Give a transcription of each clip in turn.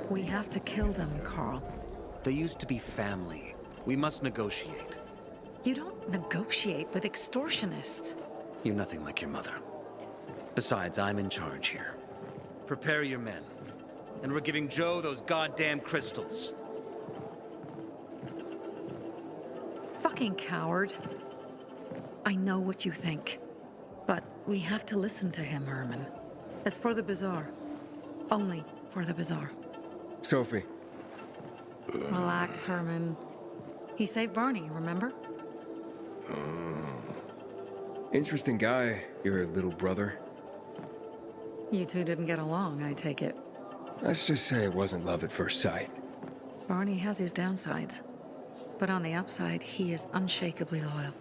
We have to kill them, Carl. They used to be family. We must negotiate. You don't negotiate with extortionists. You're nothing like your mother. Besides, I'm in charge here. Prepare your men. And we're giving Joe those goddamn crystals. Fucking coward. I know what you think. But we have to listen to him, Herman. It's for the Bazaar. Only for the Bazaar. Sophie. Relax, Herman. He saved Barney, remember? Interesting guy, your little brother. You two didn't get along, I take it. Let's just say it wasn't love at first sight. Barney has his downsides. But on the upside, he is unshakably loyal.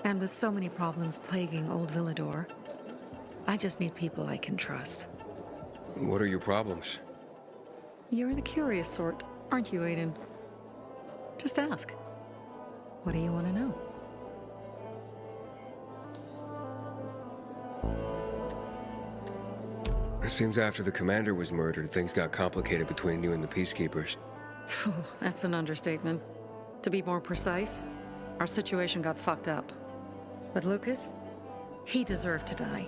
And with so many problems plaguing old Villador, I just need people I can trust. What are your problems? You're the curious sort, aren't you, Aiden? Just ask. What do you want to know? It seems after the commander was murdered, things got complicated between you and the Peacekeepers. That's an understatement. To be more precise, our situation got fucked up. But Lucas, he deserved to die.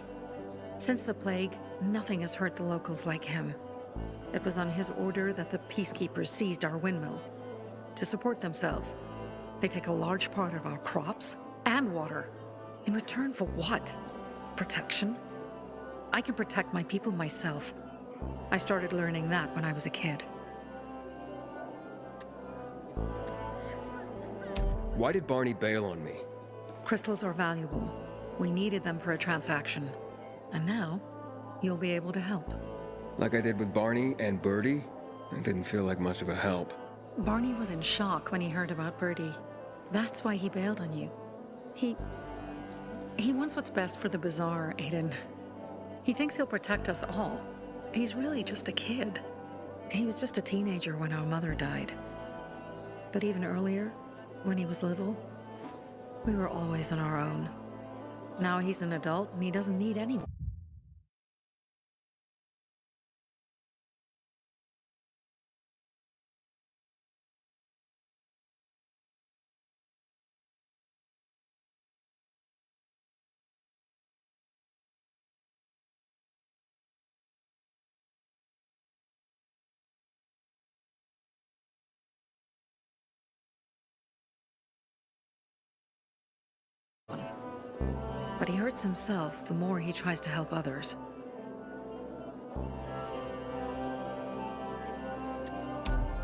Since the plague, nothing has hurt the locals like him. It was on his order that the Peacekeepers seized our windmill. To support themselves, they take a large part of our crops and water. In return for what? Protection? I can protect my people myself. I started learning that when I was a kid. Why did Barney bail on me? Crystals are valuable. We needed them for a transaction. And now, you'll be able to help. Like I did with Barney and Birdie? It didn't feel like much of a help. Barney was in shock when he heard about Birdie. That's why he bailed on you. He wants what's best for the Bazaar, Aiden. He thinks he'll protect us all. He's really just a kid. He was just a teenager when our mother died. But even earlier, when he was little, we were always on our own. Now he's an adult and he doesn't need anyone. But he hurts himself the more he tries to help others.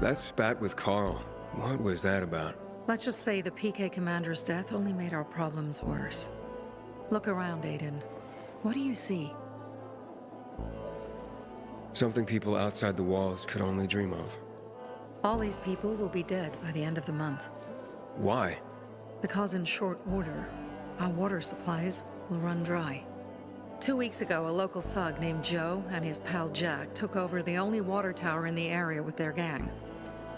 That spat with Carl, what was that about? Let's just say the PK commander's death only made our problems worse. Look around, Aiden. What do you see? Something people outside the walls could only dream of. All these people will be dead by the end of the month. Why? Because in short order, our water supplies will run dry. 2 weeks ago, a local thug named Joe and his pal Jack took over the only water tower in the area with their gang.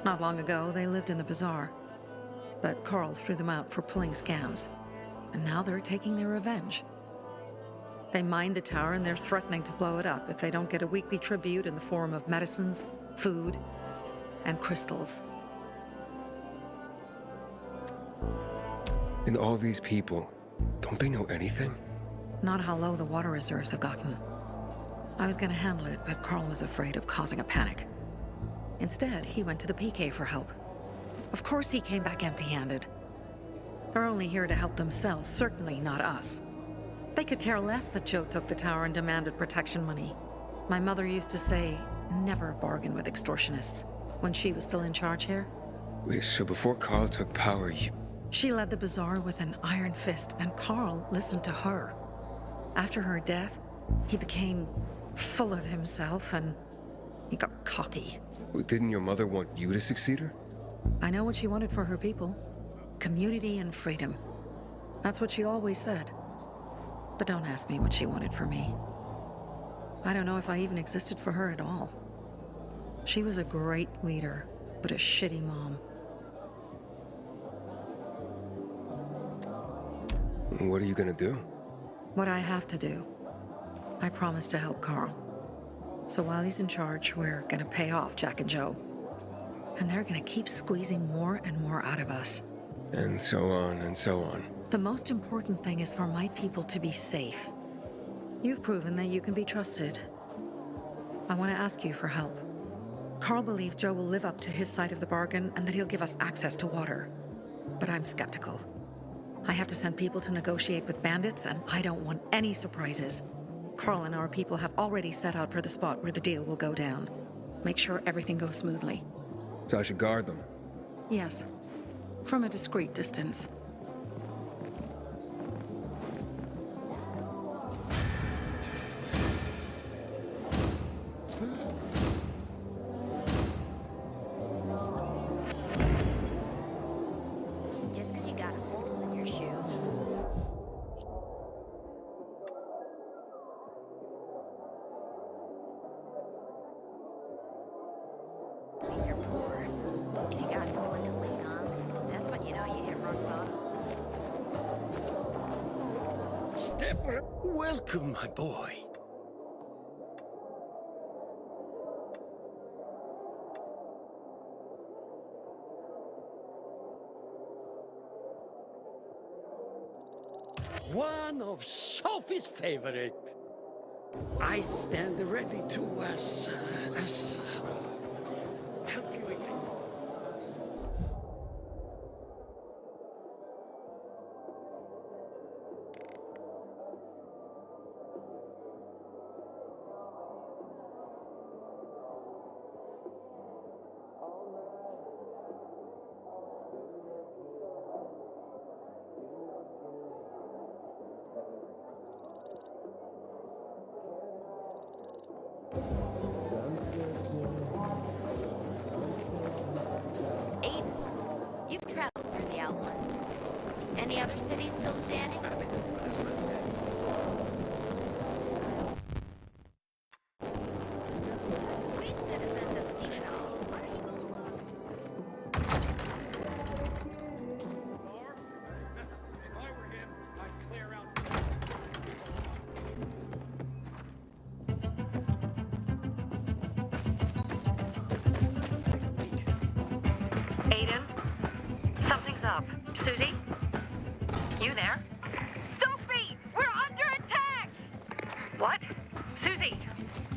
Not long ago, they lived in the Bazaar. But Carl threw them out for pulling scams. And now they're taking their revenge. They mined the tower and they're threatening to blow it up if they don't get a weekly tribute in the form of medicines, food, and crystals. And all these people, don't they know anything? Not how low the water reserves have gotten. I was gonna handle it, but Carl was afraid of causing a panic. Instead, he went to the PK for help. Of course he came back empty-handed. They're only here to help themselves, certainly not us. They could care less that Joe took the tower and demanded protection money. My mother used to say, never bargain with extortionists, when she was still in charge here. Wait, so before Carl took power, She led the Bazaar with an iron fist, and Carl listened to her. After her death, he became full of himself, and he got cocky. Didn't your mother want you to succeed her? I know what she wanted for her people. Community and freedom. That's what she always said. But don't ask me what she wanted for me. I don't know if I even existed for her at all. She was a great leader, but a shitty mom. What are you gonna do? What I have to do. I promise to help Carl. So while he's in charge, we're gonna pay off Jack and Joe. And they're gonna keep squeezing more and more out of us. And so on and so on. The most important thing is for my people to be safe. You've proven that you can be trusted. I want to ask you for help. Carl believes Joe will live up to his side of the bargain and that he'll give us access to water. But I'm skeptical. I have to send people to negotiate with bandits, and I don't want any surprises. Carl and our people have already set out for the spot where the deal will go down. Make sure everything goes smoothly. So I should guard them. Yes. From a discreet distance. Just because you got holes in your shoes doesn't mean you're poor. If you got no one to lean on, that's when you know you hit rock bottom. Stepper, welcome, my boy. One of Sophie's favorite. I stand ready to help you again. Aiden, you've traveled through the Outlands. Any other cities still standing? We citizens have seen it all. Why are you alone? If I were him, I'd clear out. Aiden? Something's up. Susie? You there? Sophie! We're under attack! What? Susie,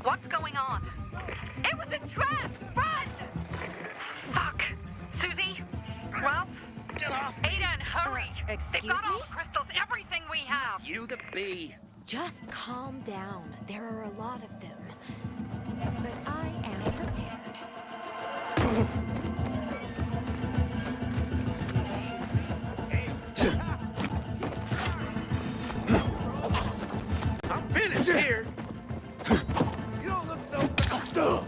what's going on? It was a trap! Run! Fuck! Susie? Ralph? Get off! Aiden, hurry! excuse They've got all me? the crystals, everything we have! You the bee. Just calm down. There are a lot of them. But I am prepared. I'm finished here. You don't look so.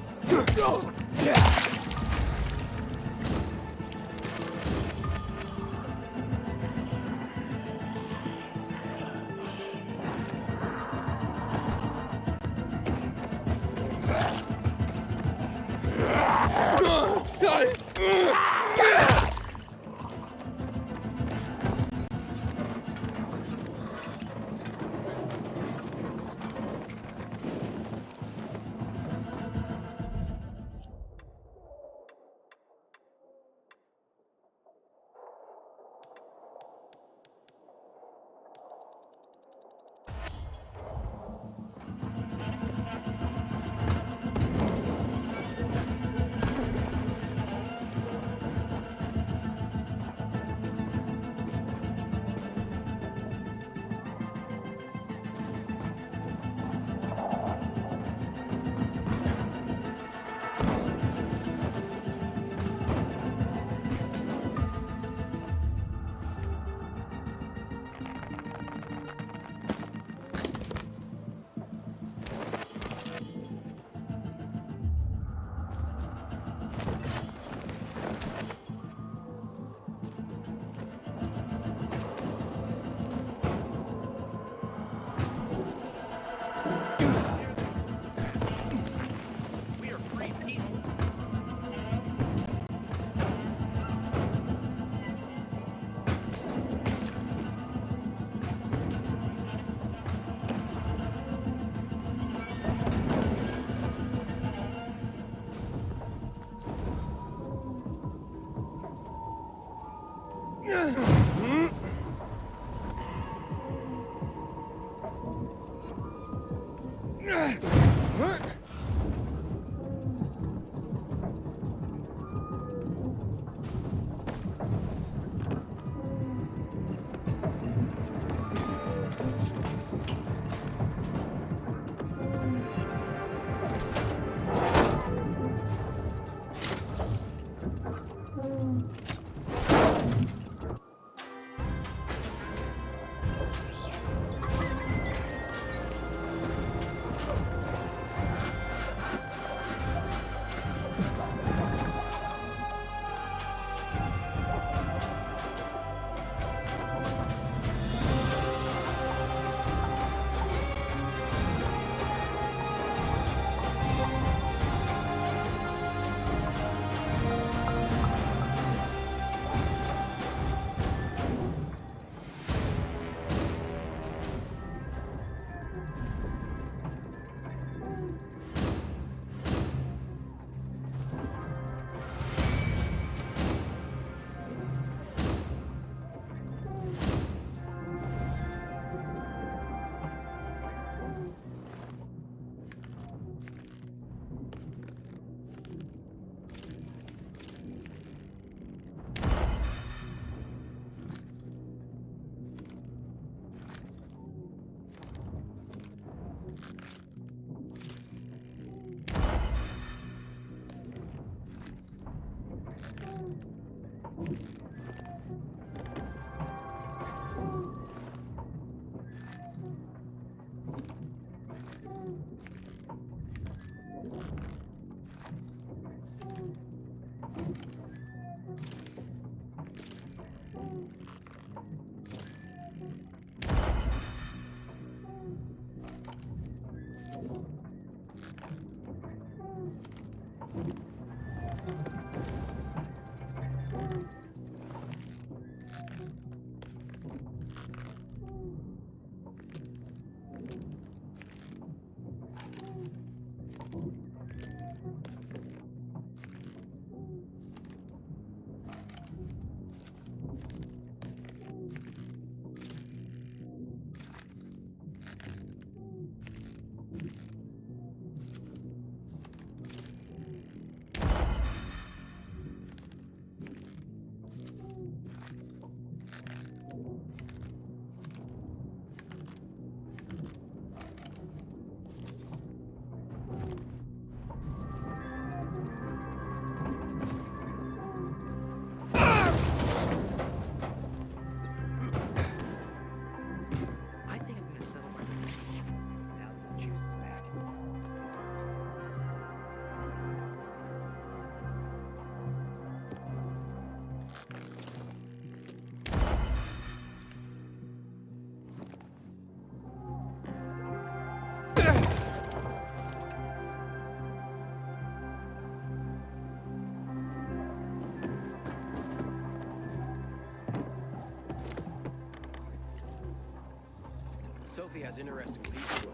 Sophie has interesting people.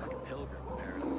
Like a pilgrim, apparently.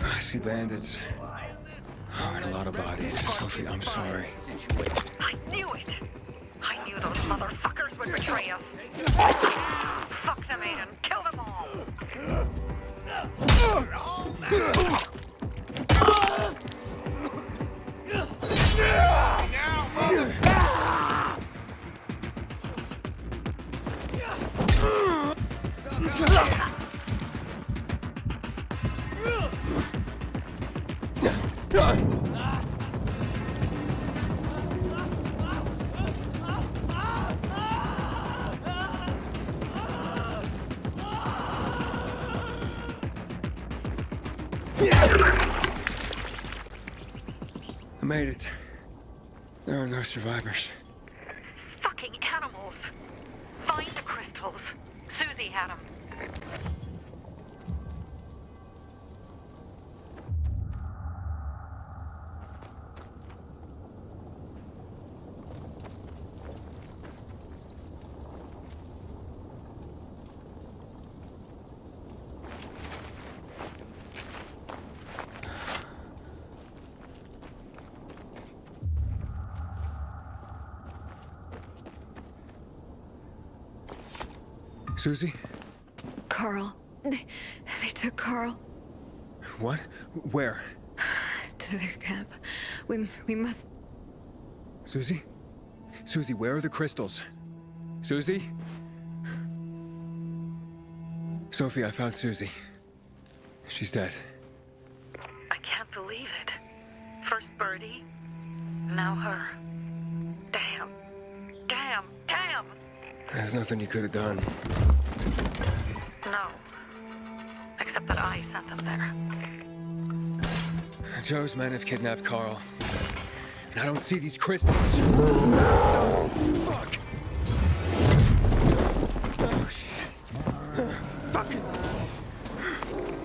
I see bandits. Oh, and a lot of bodies. Sophie, I'm sorry. I knew it! I knew those motherfuckers would betray us! Fuck them, Aiden! Kill them all! I made it. There are no survivors. Fucking animals! Find the crystals. Susie had them. Susie? Carl. They took Carl What? Where? to their camp. We must... Susie? Susie, where are the crystals? Susie? Sophie, I found Susie. She's dead. I can't believe it. First Birdie, now her. Damn. Damn. Damn! There's nothing you could have done. No. Except that I sent them there. Joe's men have kidnapped Carl. And I don't see these crystals. Fuck! Oh, shit. Fucking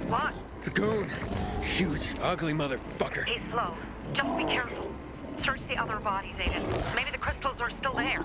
What? the goon. Huge, ugly motherfucker. He's slow. Just be careful. Search the other bodies, Aiden. Maybe the crystals are still there.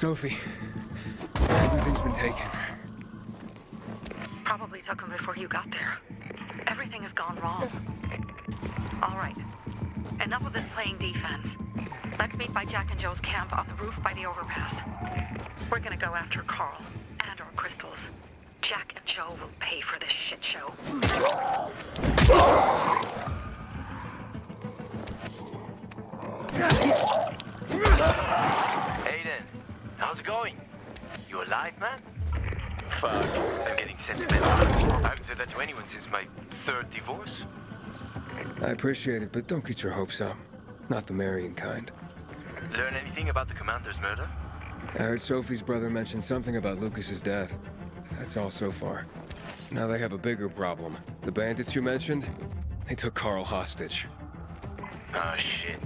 Sophie, everything's been taken. probably took him before you got there. Everything has gone wrong. All right. Enough of this playing defense. Let's meet by Jack and Joe's camp on the roof by the overpass. We're gonna go after Carl and our crystals. Jack and Joe will pay for this shit show. Aiden, how's it going? You alive, man? Fuck, I'm getting sentimental. I haven't said that to anyone since my third divorce. I appreciate it, but don't get your hopes up. Not the marrying kind. Learn anything about the commander's murder? I heard Sophie's brother mention something about Lucas's death. That's all so far. Now they have a bigger problem. The bandits you mentioned, they took Carl hostage. Ah, shit.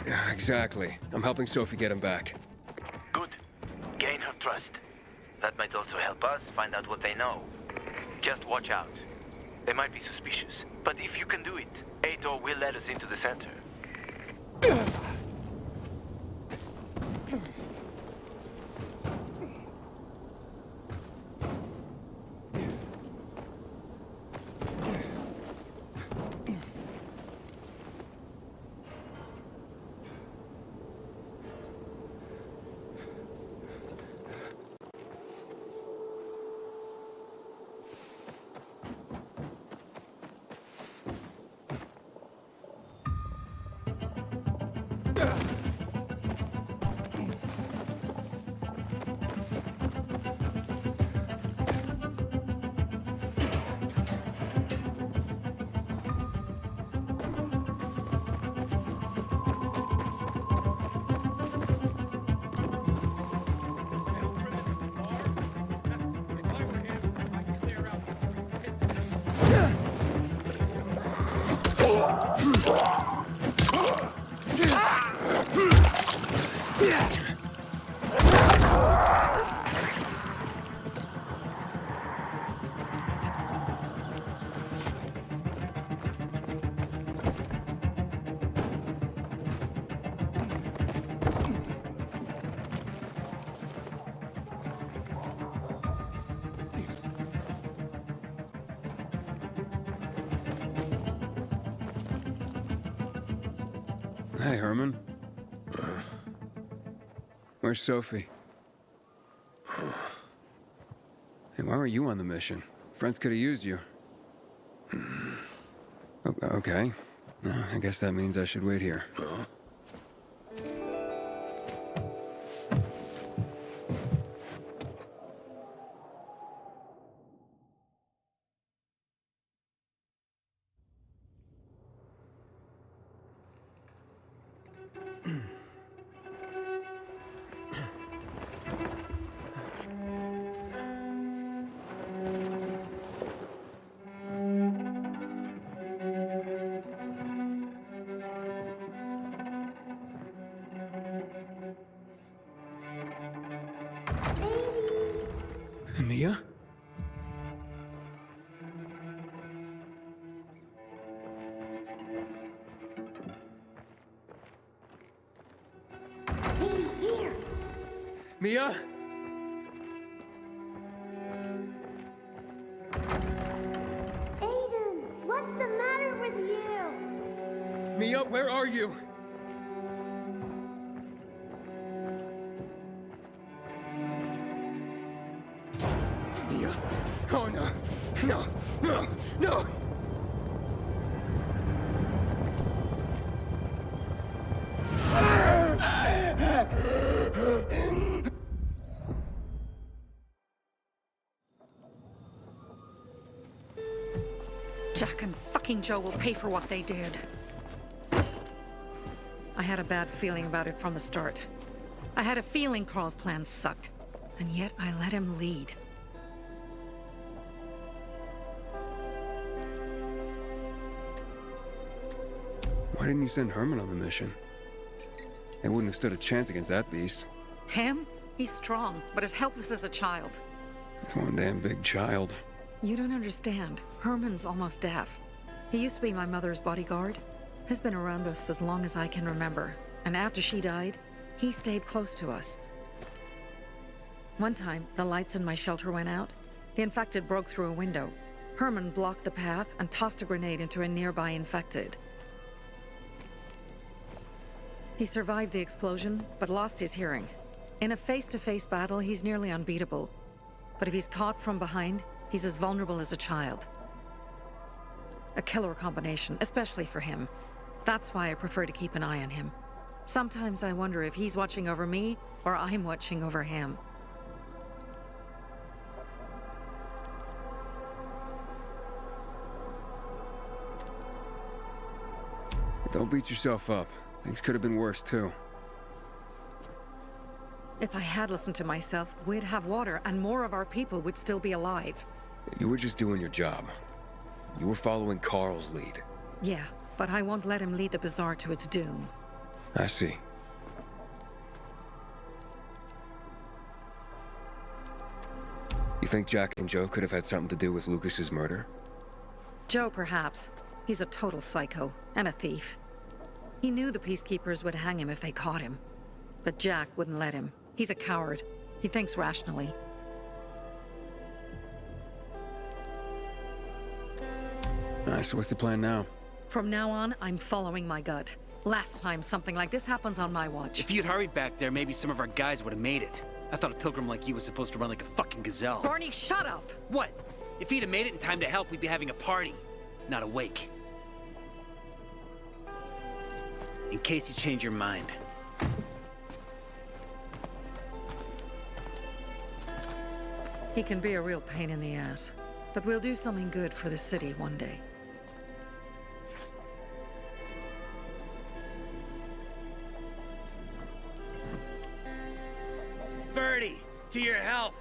Yeah, exactly. I'm helping Sophie get him back. Good. Gain her trust. That might also help us find out what they know. Just watch out. They might be suspicious, but if you can do it, Aitor will let us into the center. Hey, Herman. Where's Sophie? Hey, why were you on the mission? Friends could have used you. Okay. I guess that means I should wait here. Mia? Here. Mia? Aiden, what's the matter with you? Mia, where are you? Mia? Oh no! No! No! No! Jack and fucking Joe will pay for what they did. I had a bad feeling about it from the start. I had a feeling Carl's plan sucked, and yet I let him lead. Why didn't you send Herman on the mission? They wouldn't have stood a chance against that beast. Him? He's strong, but as helpless as a child. He's one damn big child. You don't understand. Herman's almost deaf. He used to be my mother's bodyguard. He's been around us as long as I can remember. And after she died, he stayed close to us. One time, the lights in my shelter went out. The infected broke through a window. Herman blocked the path and tossed a grenade into a nearby infected. He survived the explosion, but lost his hearing. In a face-to-face battle, he's nearly unbeatable. But if he's caught from behind, he's as vulnerable as a child. A killer combination, especially for him. That's why I prefer to keep an eye on him. Sometimes I wonder if he's watching over me, or I'm watching over him. Don't beat yourself up. Things could have been worse, too. If I had listened to myself, we'd have water, and more of our people would still be alive. You were just doing your job. You were following Carl's lead. Yeah, but I won't let him lead the Bazaar to its doom. I see. You think Jack and Joe could have had something to do with Lucas's murder? Joe, perhaps. He's a total psycho, and a thief. He knew the Peacekeepers would hang him if they caught him. But Jack wouldn't let him. He's a coward. He thinks rationally. Alright, so what's the plan now? From now on, I'm following my gut. Last time something like this happens on my watch. If you'd hurried back there, maybe some of our guys would have made it. I thought a pilgrim like you was supposed to run like a fucking gazelle. Barney, shut up! What? If he'd have made it in time to help, we'd be having a party, not a wake. In case you change your mind. He can be a real pain in the ass. But we'll do something good for the city one day. Birdie, to your health!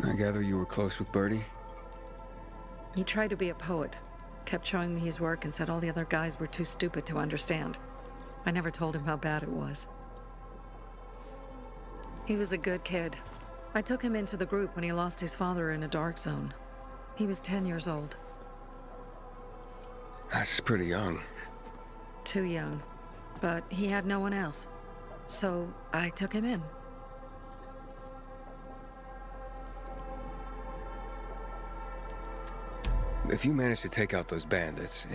I gather you were close with Birdie? He tried to be a poet. Kept showing me his work and said all the other guys were too stupid to understand. I never told him how bad it was. He was a good kid. I took him into the group when he lost his father in a dark zone. He was 10 years old. That's pretty young. Too young. But he had no one else. So I took him in. If you manage to take out those bandits,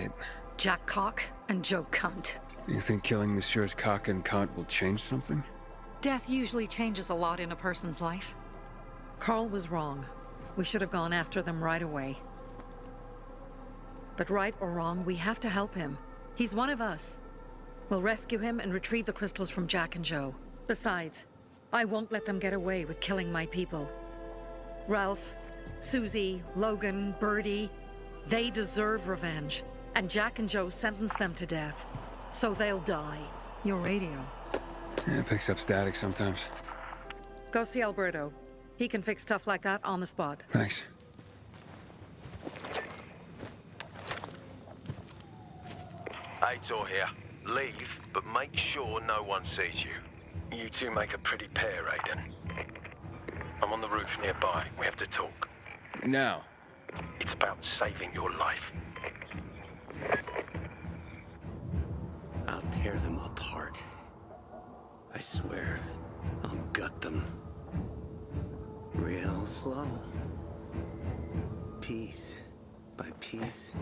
Jack Cock and Joe Cunt. You think killing Messieurs Cock and Cunt will change something? Death usually changes a lot in a person's life. Carl was wrong. We should have gone after them right away. But right or wrong, we have to help him. He's one of us. We'll rescue him and retrieve the crystals from Jack and Joe. Besides, I won't let them get away with killing my people. Ralph, Susie, Logan, Birdie, they deserve revenge. And Jack and Joe sentenced them to death. So they'll die. Your radio. Yeah, it picks up static sometimes. Go see Alberto. He can fix stuff like that on the spot. Thanks. Aitor here. Leave, but make sure no one sees you. You two make a pretty pair, Aiden. I'm on the roof nearby. We have to talk. Now. It's about saving your life. I'll tear them apart. I swear, I'll gut them. Real slow. Piece by piece.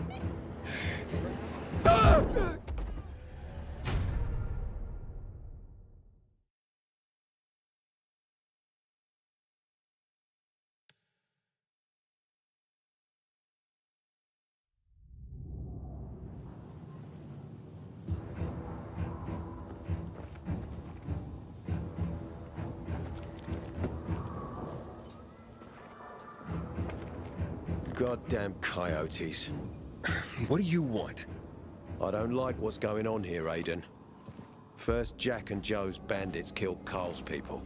Goddamn coyotes. What do you want? I don't like what's going on here, Aiden. First, Jack and Joe's bandits killed Carl's people.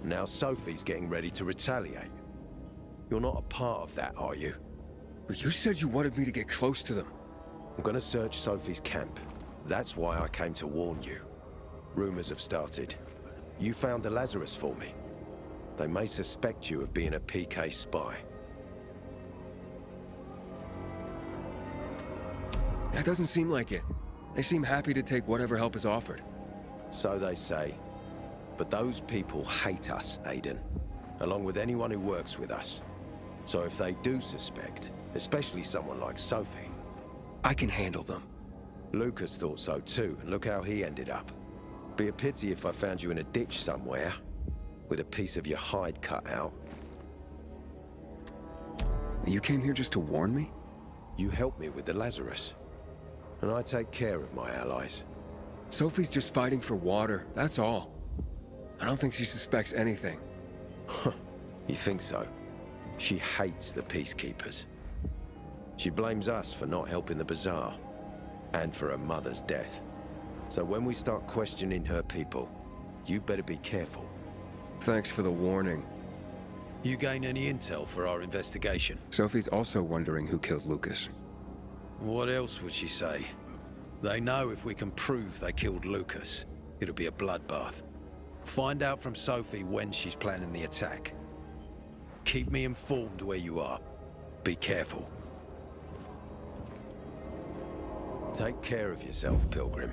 Now Sophie's getting ready to retaliate. You're not a part of that, are you? But you said you wanted me to get close to them. I'm gonna search Sophie's camp. That's why I came to warn you. Rumors have started. You found the Lazarus for me. They may suspect you of being a PK spy. That doesn't seem like it. They seem happy to take whatever help is offered. So they say. But those people hate us, Aiden. Along with anyone who works with us. So if they do suspect, especially someone like Sophie... I can handle them. Lucas thought so too, and look how he ended up. Be a pity if I found you in a ditch somewhere, with a piece of your hide cut out. You came here just to warn me? You helped me with the Lazarus. And I take care of my allies. Sophie's just fighting for water, that's all. I don't think she suspects anything. You think so? She hates the Peacekeepers. She blames us for not helping the Bazaar, and for her mother's death. So when we start questioning her people, you better be careful. Thanks for the warning. You gain any intel for our investigation? Sophie's also wondering who killed Lucas. What else would she say? They know if we can prove they killed Lucas, it'll be a bloodbath. Find out from Sophie when she's planning the attack. Keep me informed where you are. Be careful. Take care of yourself, Pilgrim.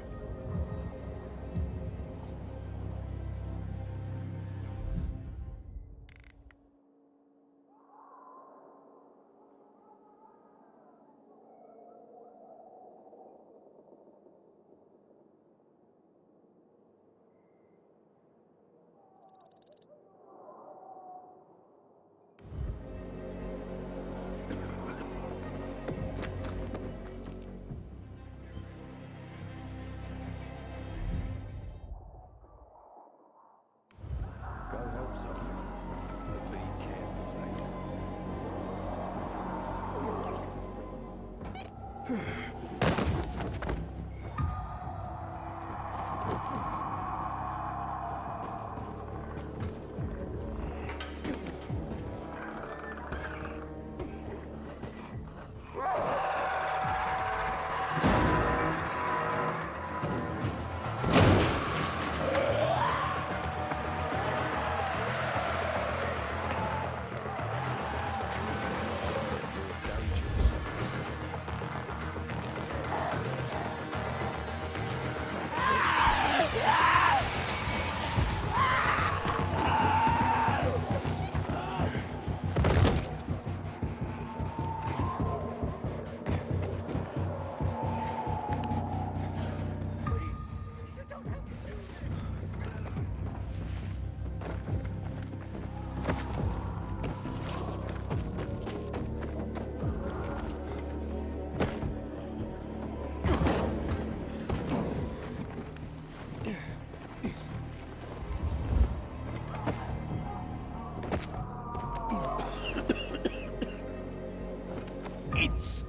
It's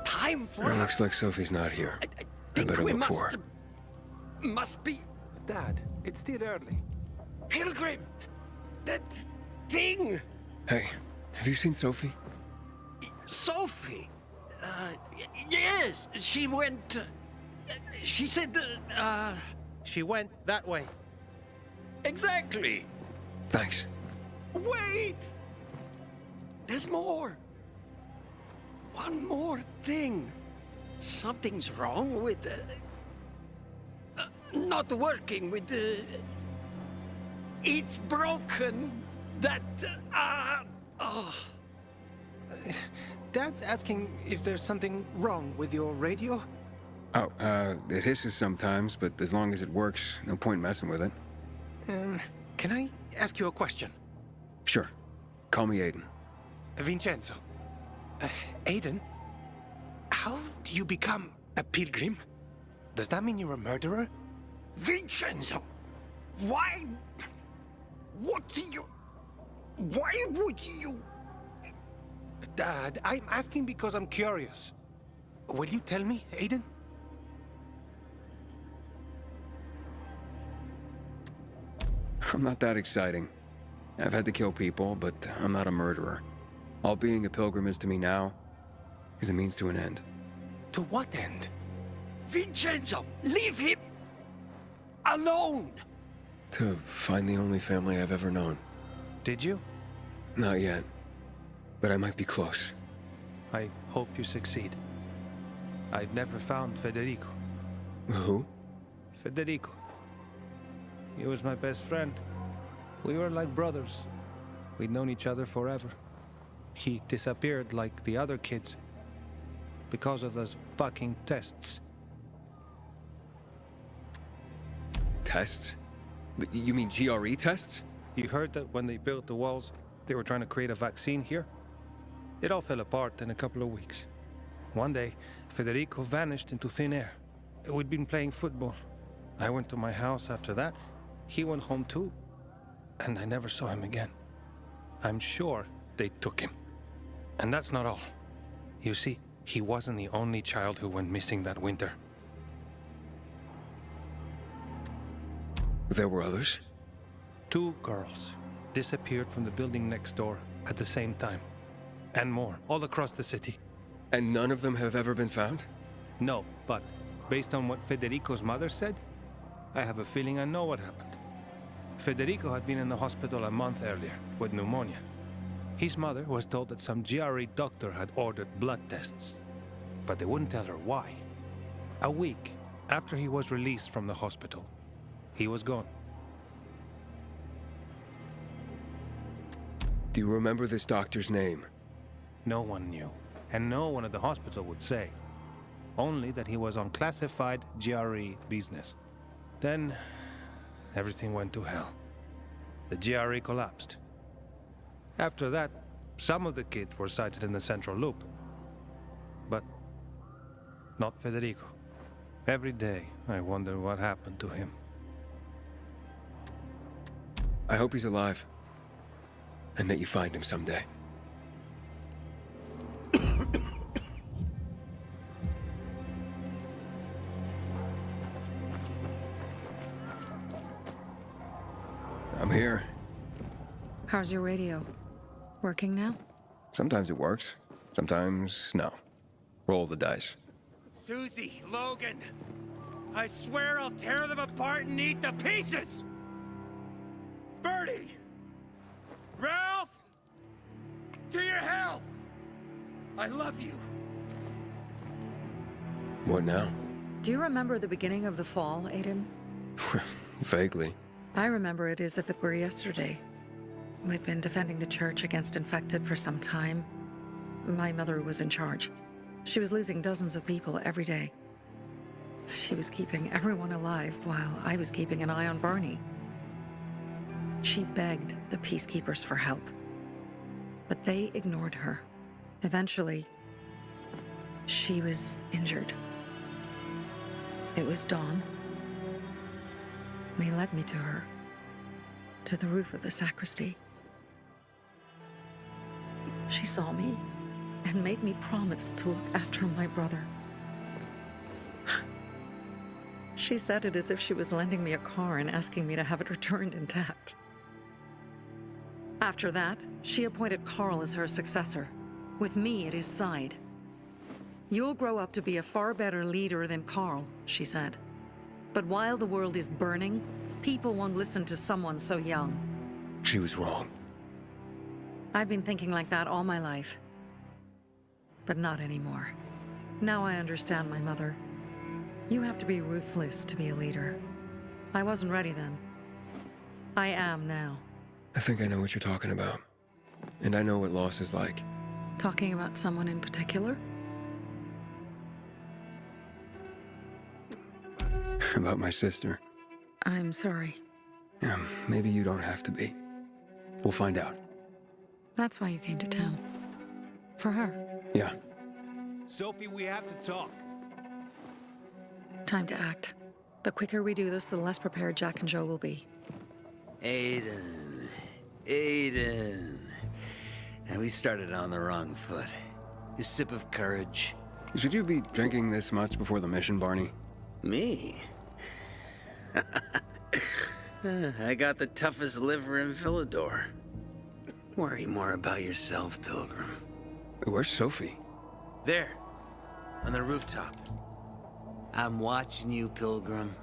time for... It looks like Sophie's not here. I I think better we look for her. must be... Dad, it's still early. Pilgrim! That thing! Hey, have you seen Sophie? Sophie! Yes, she went... she said, She went that way. exactly. Thanks. Wait! There's more. One more thing. Something's wrong with not working with the... It's broken. That, oh. Dad's asking if there's something wrong with your radio? Oh, it hisses sometimes, but as long as it works, no point messing with it. Can I ask you a question? Sure. Call me Aiden. Vincenzo. Aiden? How do you become a pilgrim? Does that mean you're a murderer? Vincenzo! Why? What do you... Why would you... Dad, I'm asking because I'm curious. Will you tell me, Aiden? I'm not that exciting. I've had to kill people, but I'm not a murderer. All being a pilgrim is to me now is a means to an end. To what end? Vincenzo, leave him alone! To find the only family I've ever known. Did you? Not yet, but I might be close. I hope you succeed. I've never found Federico. Who? Federico. He was my best friend. We were like brothers. We'd known each other forever. He disappeared like the other kids because of those fucking tests. Tests? You mean GRE tests? You heard that when they built the walls, they were trying to create a vaccine here? It all fell apart in a couple of weeks. One day, Federico vanished into thin air. We'd been playing football. I went to my house after that. He went home too. And I never saw him again. I'm sure they took him. And that's not all. You see, he wasn't the only child who went missing that winter. There were others? 2 girls disappeared from the building next door at the same time. And more, all across the city. And none of them have ever been found? No, but based on what Federico's mother said, I have a feeling I know what happened. Federico had been in the hospital a month earlier with pneumonia. His mother was told that some GRE doctor had ordered blood tests, but they wouldn't tell her why. A week after he was released from the hospital, he was gone. Do you remember this doctor's name? No one knew, and no one at the hospital would say. Only that he was on classified GRE business. Then, everything went to hell. The GRE collapsed. After that, some of the kids were sighted in the Central Loop. But not Federico. Every day, I wonder what happened to him. I hope he's alive. And that you find him someday. I'm here. How's your radio? Working now? Sometimes it works. Sometimes, no. Roll the dice. Susie, Logan, I swear I'll tear them apart and eat the pieces! Bertie! Ralph! To your health! I love you. What now? Do you remember the beginning of the fall, Aiden? Vaguely. I remember it as if it were yesterday. We'd been defending the church against infected for some time. My mother was in charge. She was losing dozens of people every day. She was keeping everyone alive while I was keeping an eye on Barney. She begged the peacekeepers for help, but they ignored her. Eventually, she was injured. It was dawn. They led me to her, to the roof of the sacristy. She saw me and made me promise to look after my brother. She said it as if she was lending me a car and asking me to have it returned intact. After that, she appointed Carl as her successor, with me at his side. You'll grow up to be a far better leader than Carl, she said. But while the world is burning, people won't listen to someone so young. She was wrong. I've been thinking like that all my life. But not anymore. Now I understand my mother. You have to be ruthless to be a leader. I wasn't ready then. I am now. I think I know what you're talking about. And I know what loss is like. Talking about someone in particular? About my sister. I'm sorry. Yeah, maybe you don't have to be. We'll find out. That's why you came to town. For her. Yeah. Sophie, we have to talk. Time to act. The quicker we do this, the less prepared Jack and Joe will be. Aiden. And we started on the wrong foot. A sip of courage. Should you be drinking this much before the mission, Barney? Me? I got the toughest liver in Villador. Worry more about yourself, Pilgrim. Where's Sophie? There, on the rooftop. I'm watching you, Pilgrim.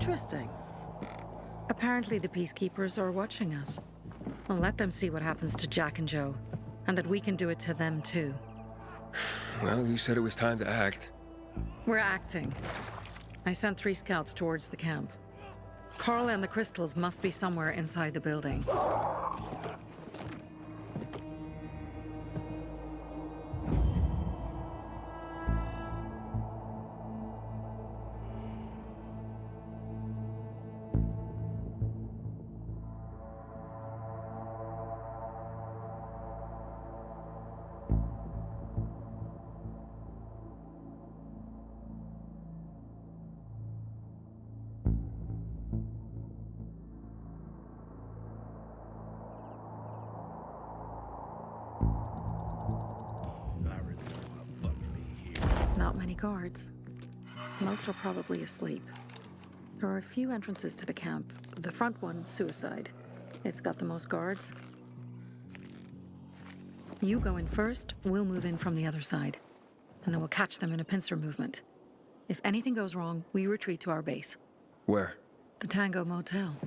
Interesting. Apparently the Peacekeepers are watching us. Well, let them see what happens to Jack and Joe, and that we can do it to them too. Well, you said it was time to act. We're acting. I sent 3 scouts towards the camp. Carl and the crystals must be somewhere inside the building. Not many guards. Most are probably asleep. There are a few entrances to the camp. The front one, suicide. It's got the most guards. You go in first, we'll move in from the other side. And then we'll catch them in a pincer movement. If anything goes wrong, we retreat to our base. Where? The Tango Motel.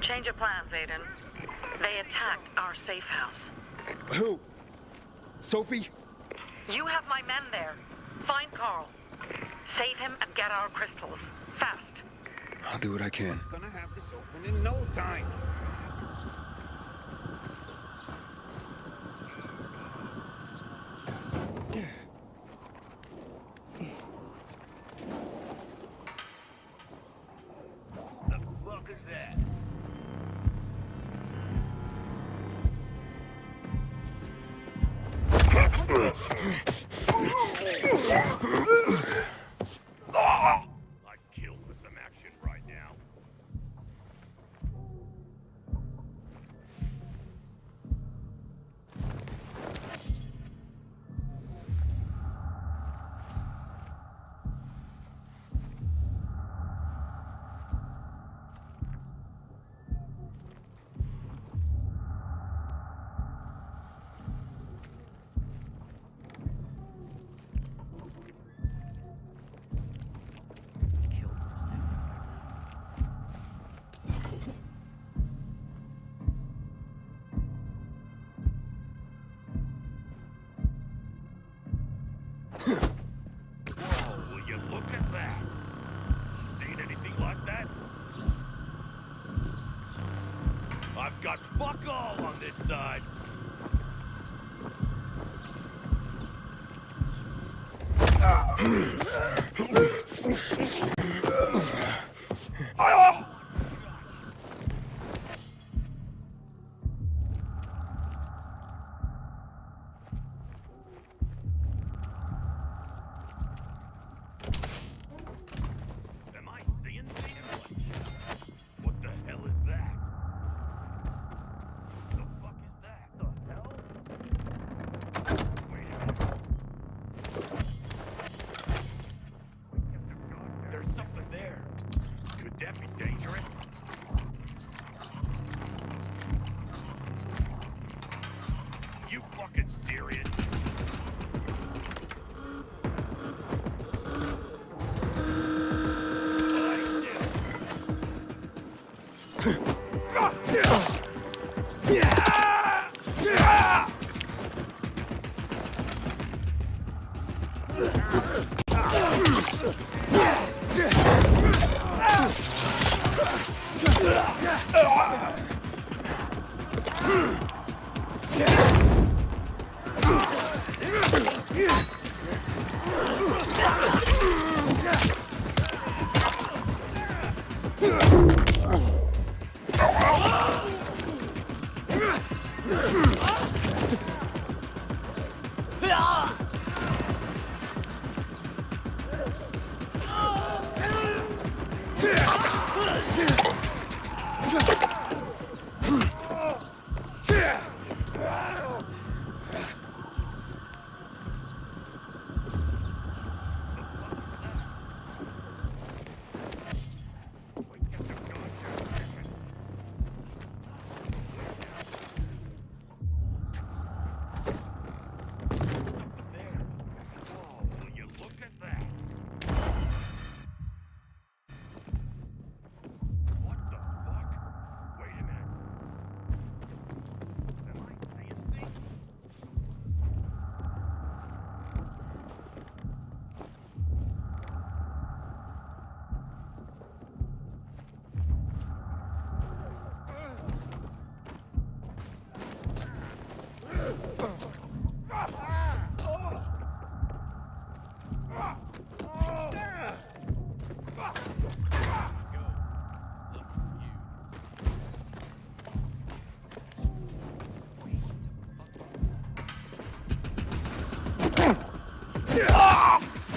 Change of plans, Aiden. They attacked our safe house. Who? Sophie? You have my men there. Find Carl. Save him and get our crystals. Fast. I'll do what I can. Gonna have this open in no time. The fuck is that? I'd kill for some action right now. Whoa, will you look at that? Seen anything like that? I've got fuck all on this side. Am I seeing things? What the hell is that? The fuck is that? The hell? Wait a minute. There's something there. Could that be dangerous? You fucking serious? Whoa, will you look at that?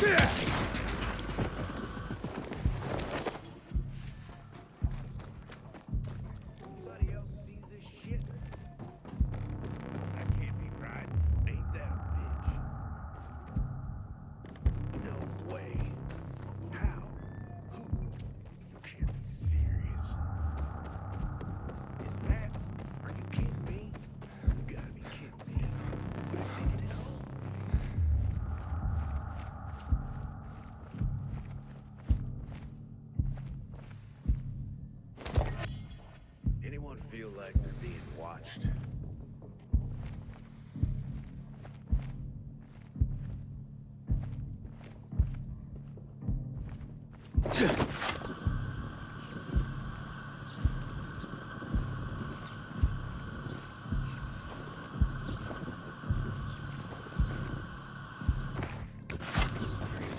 Anybody else sees this shit? That can't be right. Ain't that a bitch? No way. How? Who? You can't be serious. Is that? Are you kidding me? You gotta be kidding me. You thinking it all? Anyone feel like they're being watched? Serious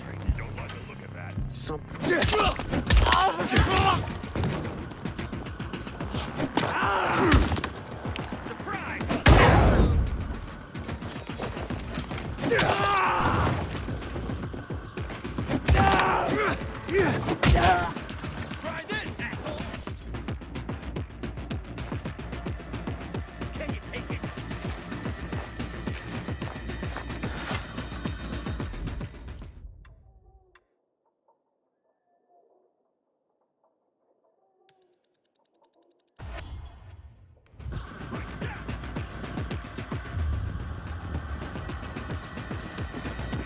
right now. Don't like the look of that. Try this, asshole! Can you take it?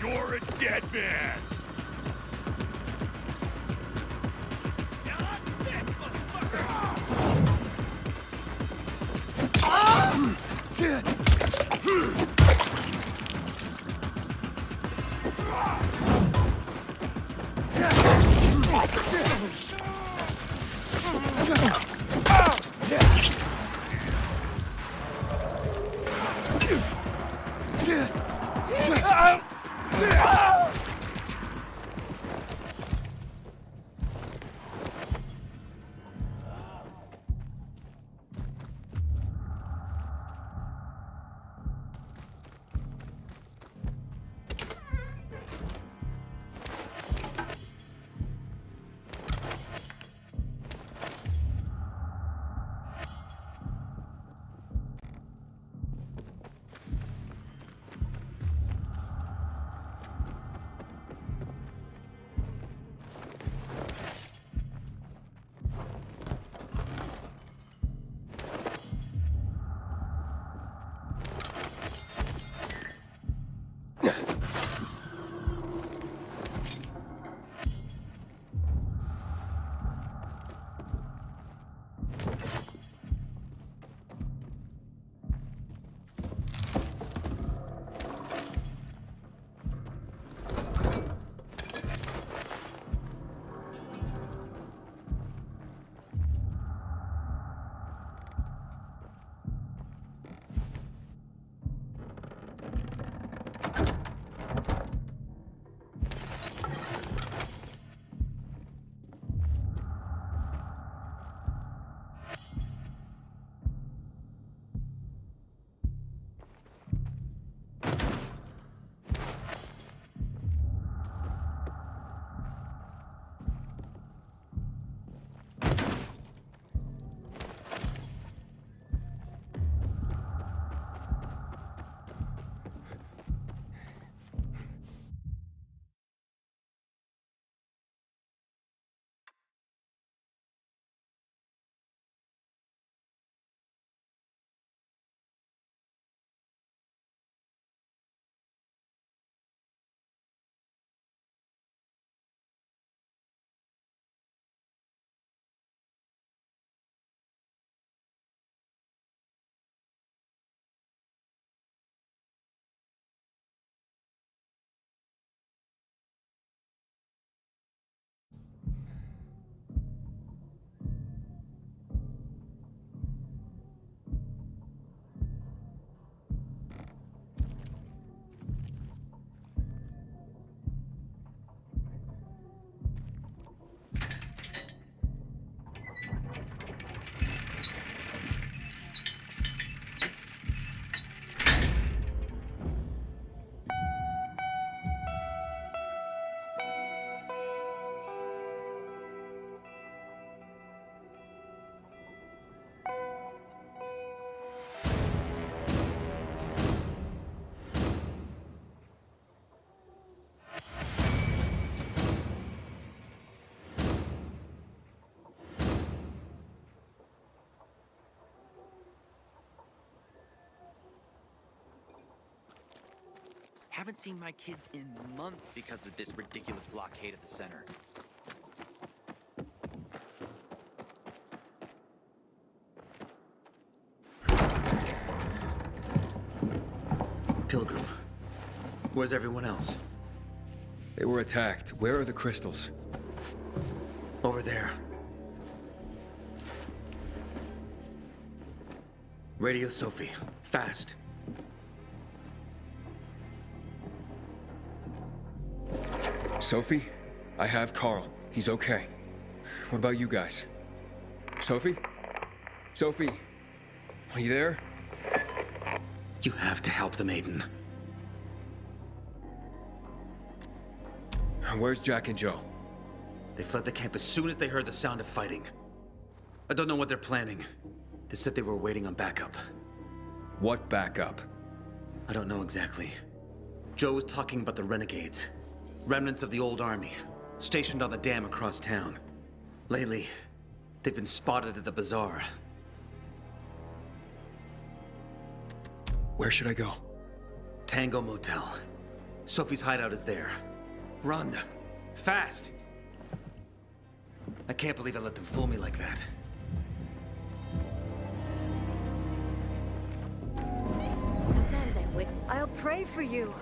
You're a dead man! Haven't seen my kids in months because of this ridiculous blockade at the center. Pilgrim, where's everyone else? They were attacked. Where are the crystals? Over there. Radio Sophie, fast. Sophie? I have Carl. He's okay. What about you guys? Sophie? Sophie? Are you there? You have to help the maiden. Where's Jack and Joe? They fled the camp as soon as they heard the sound of fighting. I don't know what they're planning. They said they were waiting on backup. What backup? I don't know exactly. Joe was talking about the renegades. Remnants of the old army, stationed on the dam across town. Lately, they've been spotted at the bazaar. Where should I go? Tango Motel. Sophie's hideout is there. Run. Fast! I can't believe I let them fool me like that. Sometimes I would. I'll pray for you.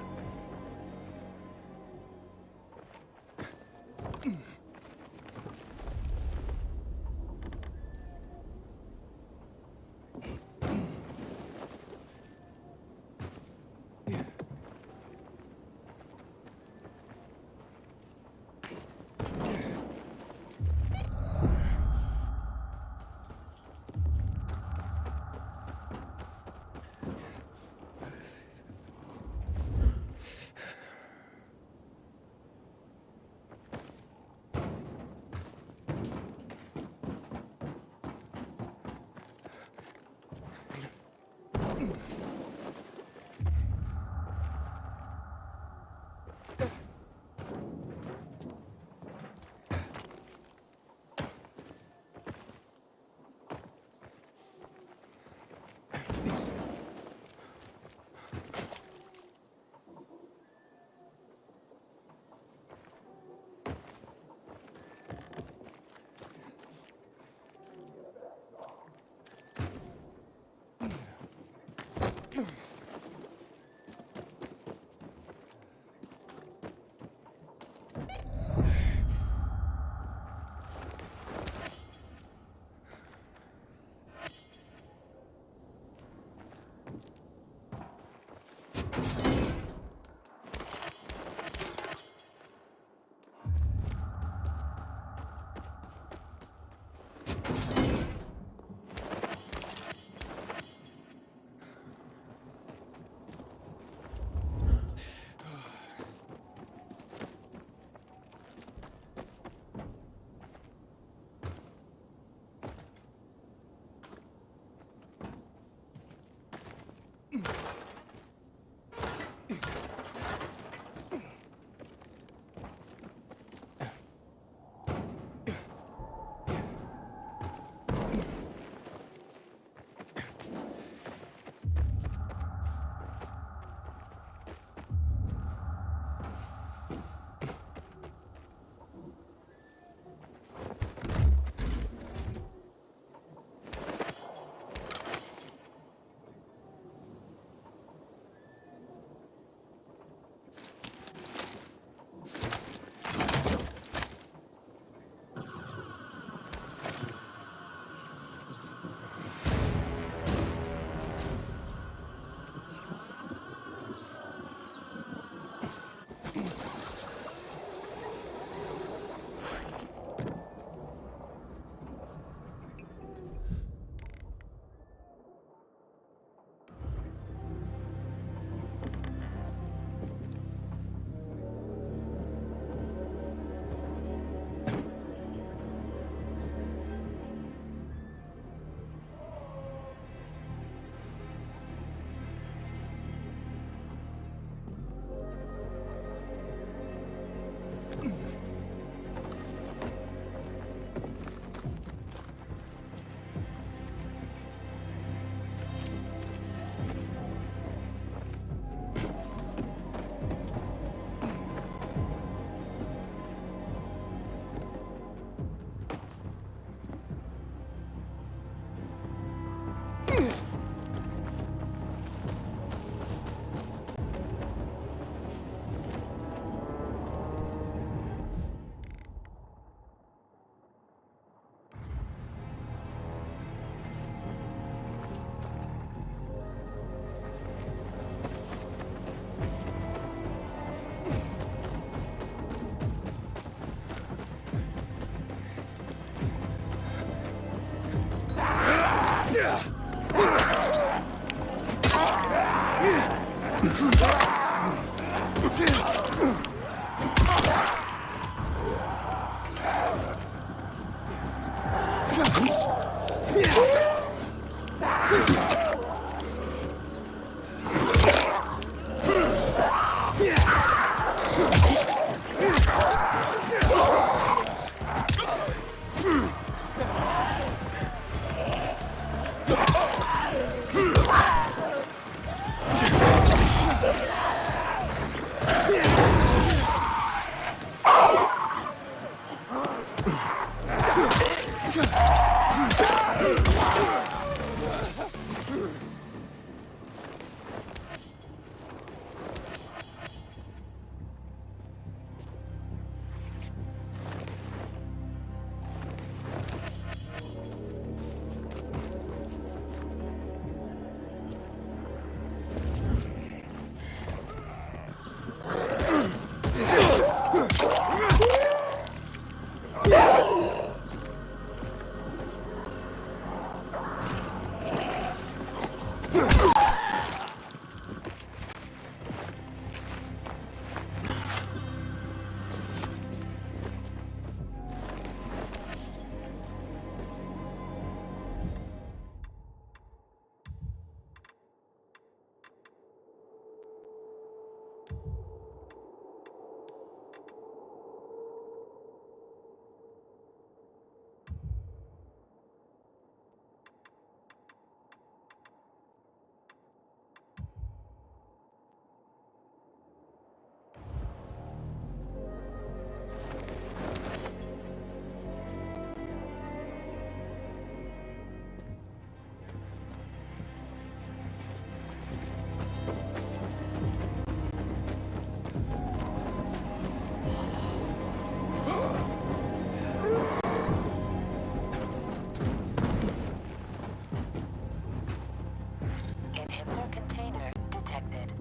Inhibitor container detected.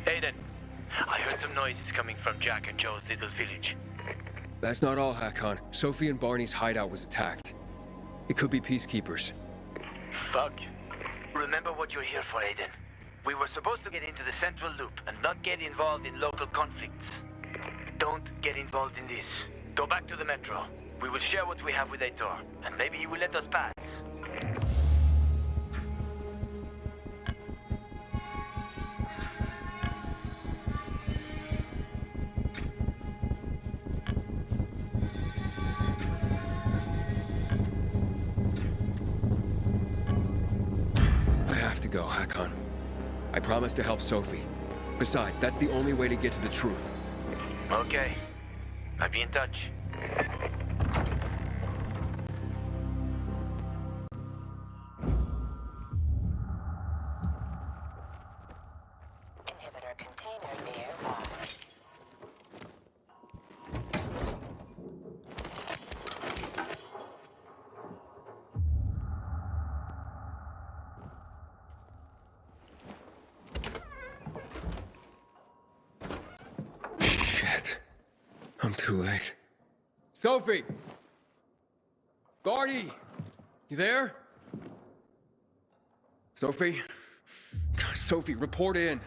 Aiden, I heard some noises coming from Jack and Joe's little village. That's not all, Hakon. Sophie and Barney's hideout was attacked. It could be peacekeepers. Fuck. Remember what you're here for, Aiden. We were supposed to get into the Central Loop and not get involved in local conflicts. Don't get involved in this. Go back to the Metro. We will share what we have with Aitor, and maybe he will let us pass. I have to go, Hakon. I promised to help Sophie. Besides, that's the only way to get to the truth. Okay. I'll be in touch. Inhibitor container nearby. Shit. I'm too late. Sophie! Barney! You there? Sophie? Sophie, report in.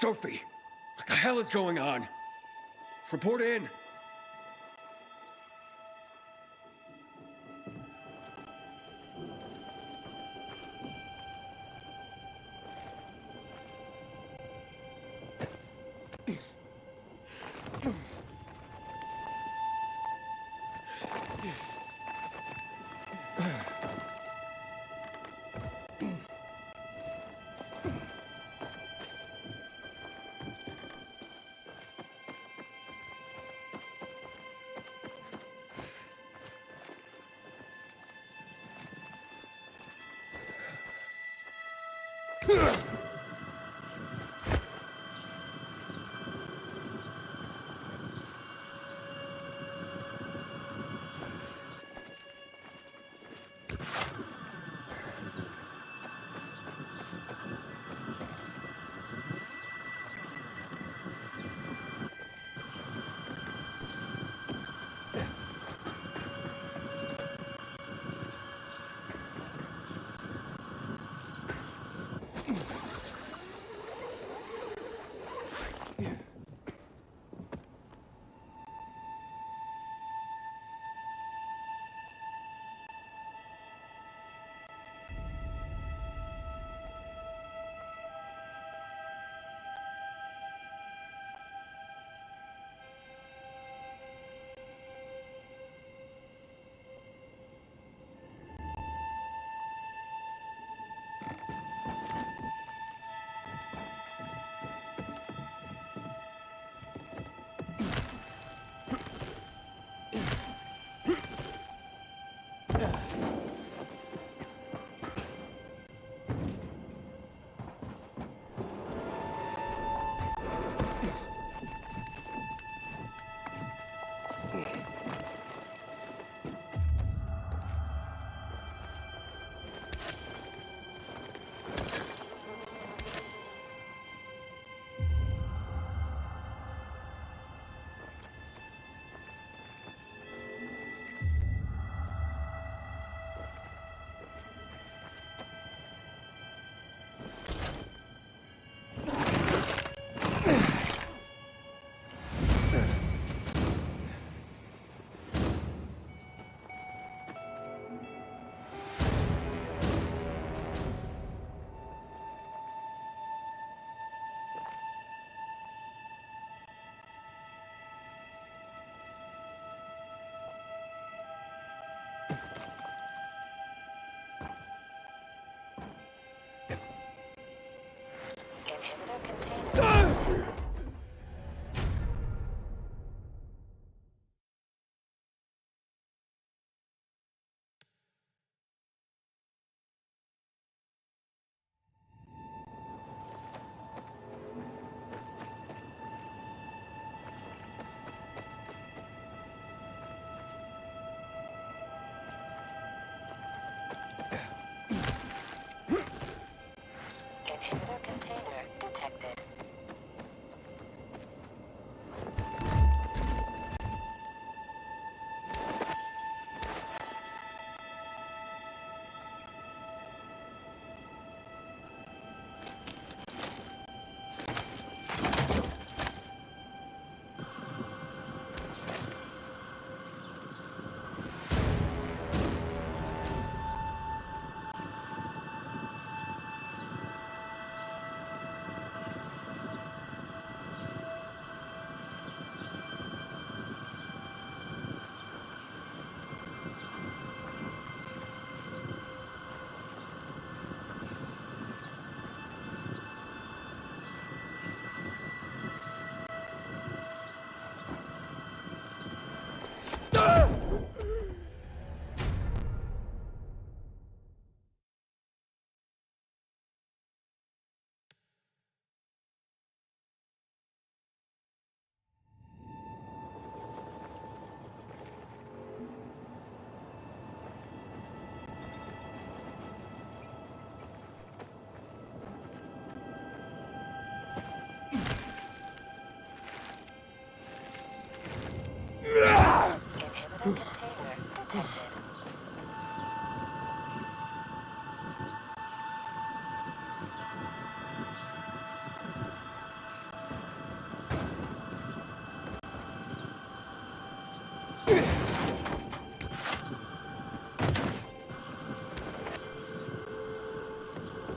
Sophie! What the hell is going on? Report in!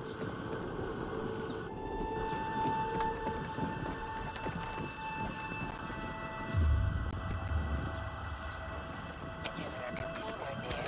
Inhibitor container nearby.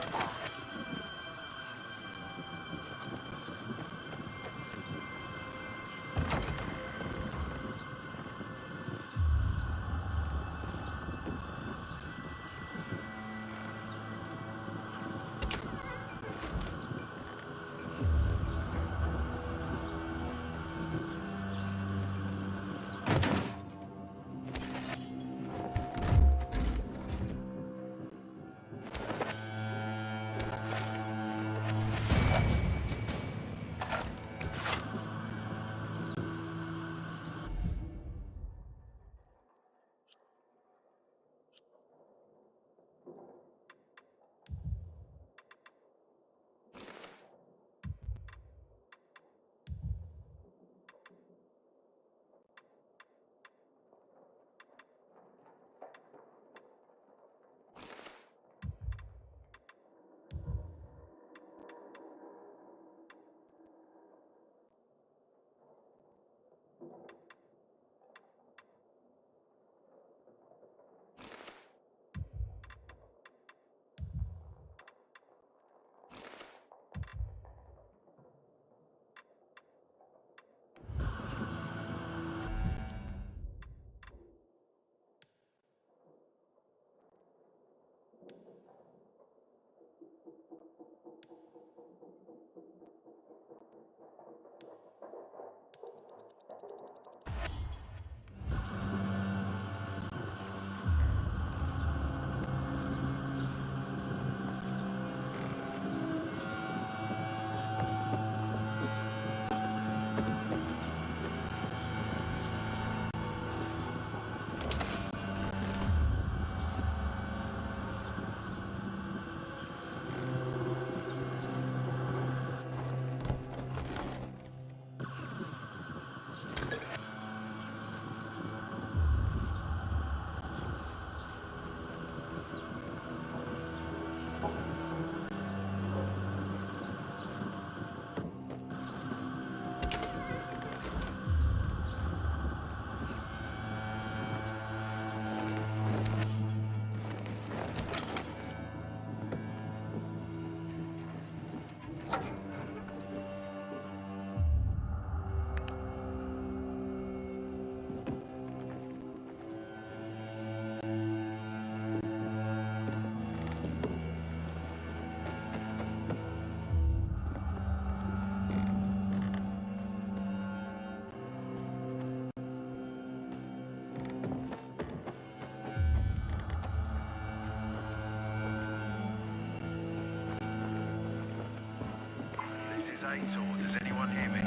Aitor, does anyone hear me?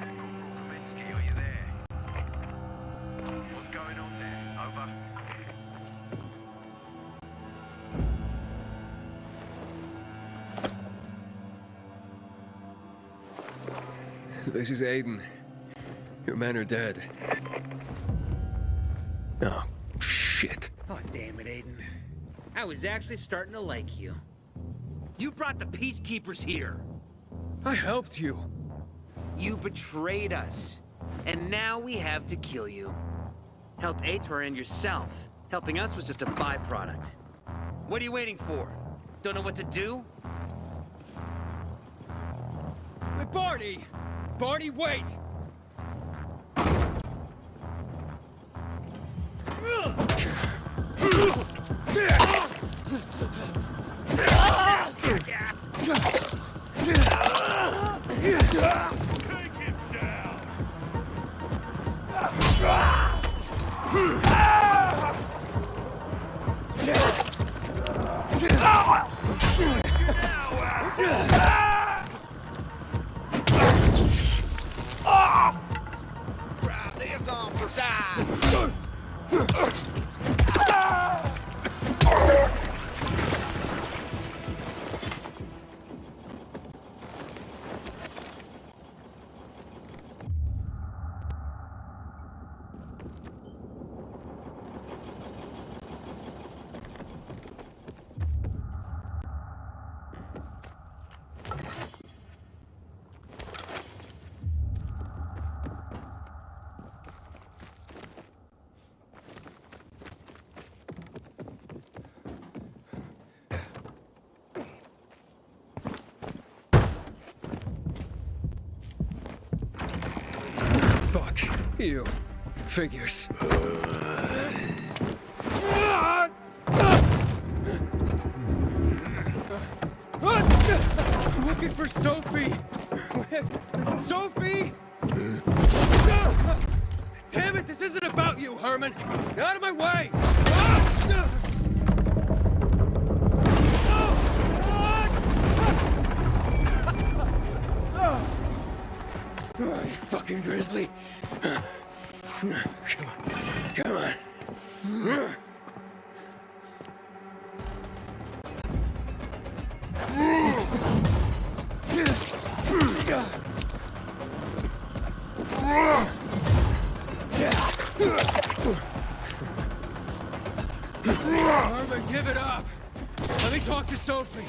Corporal Kaminsky, are you there? What's going on there? Over. This is Aiden. Your men are dead. Oh, shit. Oh, damn it, Aiden. I was actually starting to like you. You brought the Peacekeepers here. I helped you. You betrayed us. And now we have to kill you. Helped Aitor and yourself. Helping us was just a byproduct. What are you waiting for? Don't know what to do? Hey, Barney! Barney, wait! You. Figures. I'm looking for Sophie! Sophie! Damn it, this isn't about you, Herman! Get out of my way! You fucking grizzly! Come on. Come on. Herman, give it up! Let me talk to Sophie!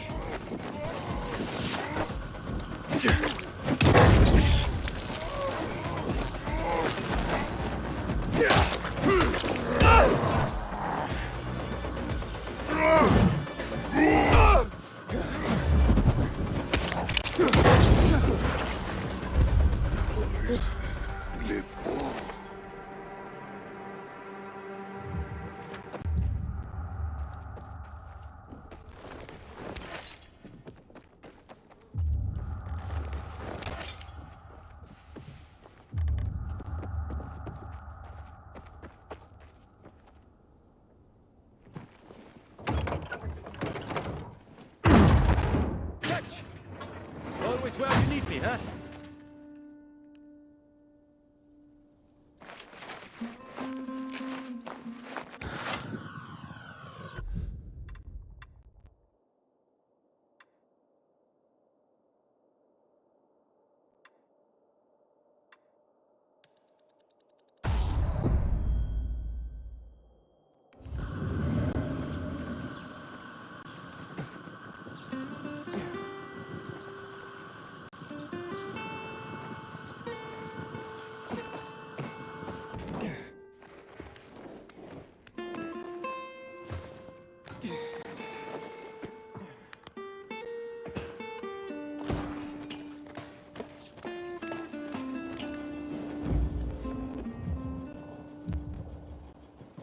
Always where you need me, huh?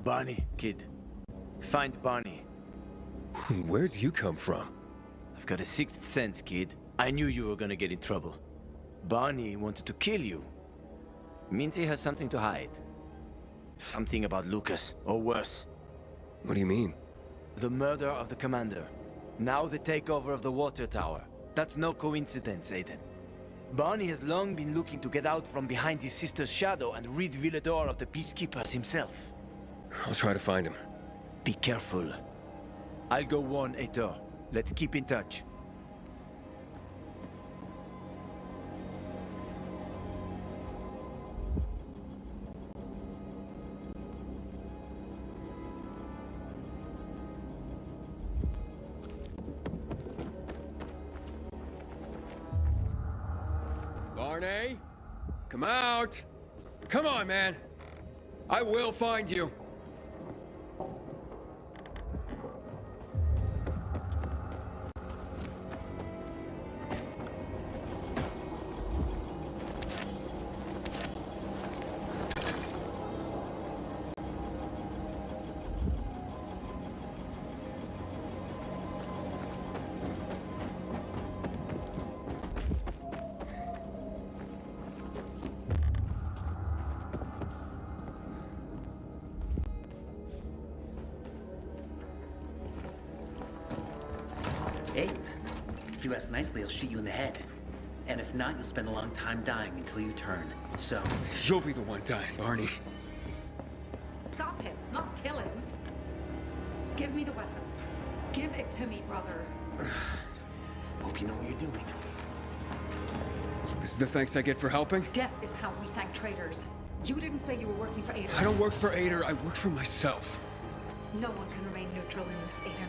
Barney, kid. Find Barney. Where'd you come from? I've got a sixth sense, kid. I knew you were gonna get in trouble. Barney wanted to kill you. Means he has something to hide. Something about Lucas, or worse. What do you mean? The murder of the commander. Now the takeover of the water tower. That's no coincidence, Aiden. Barney has long been looking to get out from behind his sister's shadow and rid Villedor of the Peacekeepers himself. I'll try to find him. Be careful. I'll go warn Aitor. Let's keep in touch. Barney? Come out! Come on, man! I will find you! Aiden, if you ask nicely, I'll shoot you in the head. And if not, you'll spend a long time dying until you turn. So... You'll be the one dying, Barney. Stop him, not kill him. Give me the weapon. Give it to me, brother. Hope you know what you're doing. This is the thanks I get for helping? Death is how we thank traitors. You didn't say you were working for Aiden. I don't work for Aitor, I work for myself. No one can remain neutral in this, Aiden.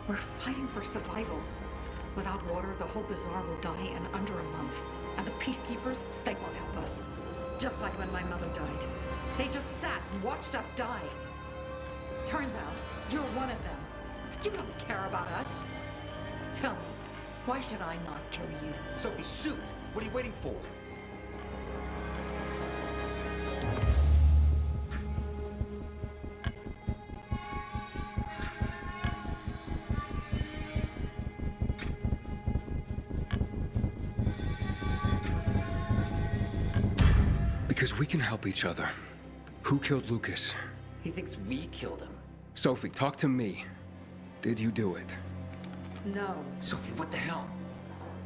We're fighting for survival. Without water, the whole bazaar will die in under a month. And the peacekeepers, they won't help us. Just like when my mother died. They just sat and watched us die. Turns out, you're one of them. You don't care about us. Tell me, why should I not kill you? Sophie, shoot! What are you waiting for? Because we can help each other. Who killed Lucas? He thinks we killed him. Sophie, talk to me. Did you do it? No. Sophie, what the hell?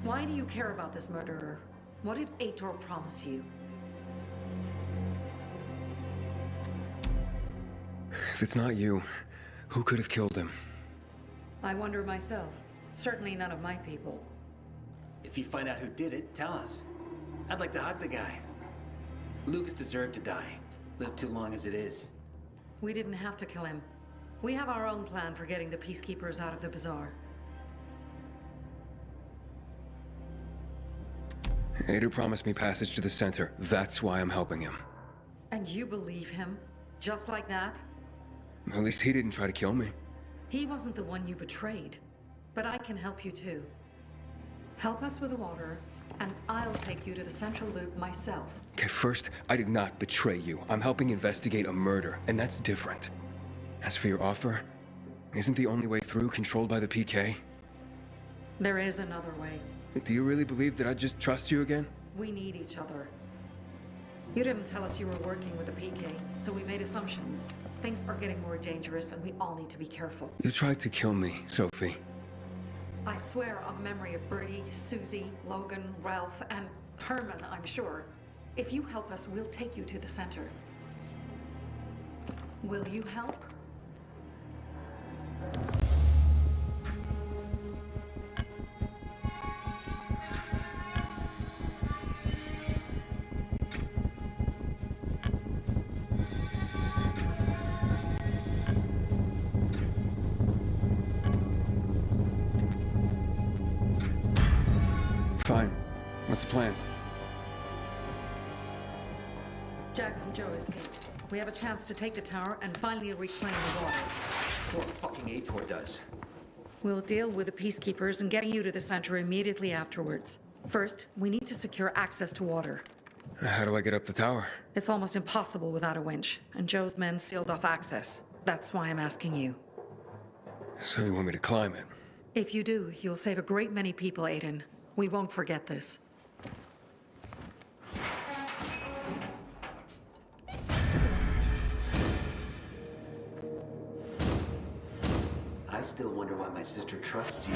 Why do you care about this murderer? What did Aitor promise you? If it's not you, who could have killed him? I wonder myself. Certainly none of my people. If you find out who did it, tell us. I'd like to hug the guy. Lucas deserved to die. Lived too long as it is. We didn't have to kill him. We have our own plan for getting the Peacekeepers out of the bazaar. Aitor promised me passage to the center. That's why I'm helping him. And you believe him? Just like that? At least he didn't try to kill me. He wasn't the one you betrayed. But I can help you too. Help us with the water, and I'll take you to the central loop myself. Okay, first, I did not betray you. I'm helping investigate a murder, and that's different. As for your offer, isn't the only way through controlled by the PK? There is another way. Do you really believe that I'd just trust you again? We need each other. You didn't tell us you were working with the PK, so we made assumptions. Things are getting more dangerous, and we all need to be careful. You tried to kill me, Sophie. I swear on the memory of Bertie, Susie, Logan, Ralph, and Herman, I'm sure. If you help us, we'll take you to the center. Will you help? Fine. What's the plan? Jack and Joe escaped. We have a chance to take the tower and finally reclaim the water. Before fucking Aitor does. We'll deal with the Peacekeepers and getting you to the center immediately afterwards. First, we need to secure access to water. How do I get up the tower? It's almost impossible without a winch, and Joe's men sealed off access. That's why I'm asking you. So you want me to climb it? If you do, you'll save a great many people, Aiden. We won't forget this. I still wonder why my sister trusts you.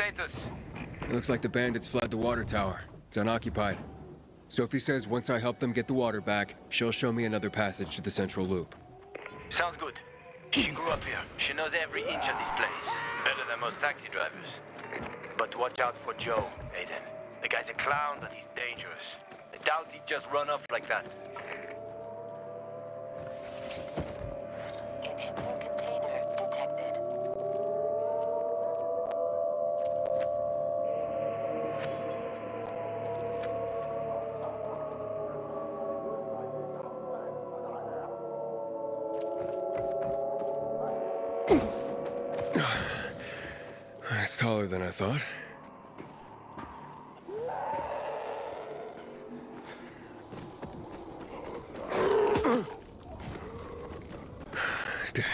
status? It looks like the bandits fled the water tower. It's unoccupied. Sophie says once I help them get the water back, she'll show me another passage to the central loop. Sounds good. She grew up here. She knows every inch of this place. Better than most taxi drivers. But watch out for Joe, Aiden. The guy's a clown, but he's dangerous. I doubt he'd just run off like that. Inhibitor container detected. It's taller than I thought. Damn.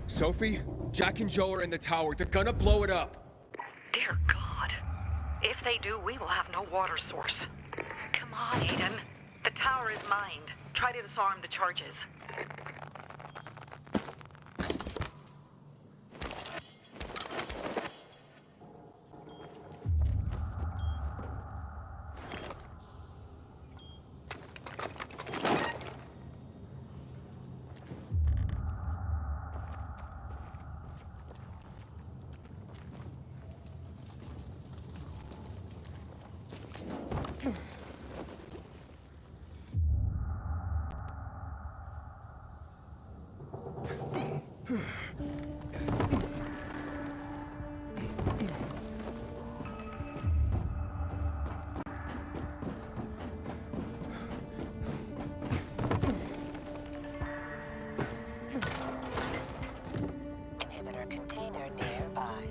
Sophie, Jack and Joe are in the tower. They're gonna blow it up. Dear God. If they do, we will have no water source. Come on, Aiden. The tower is mined. Try to disarm the charges. Inhibitor container nearby.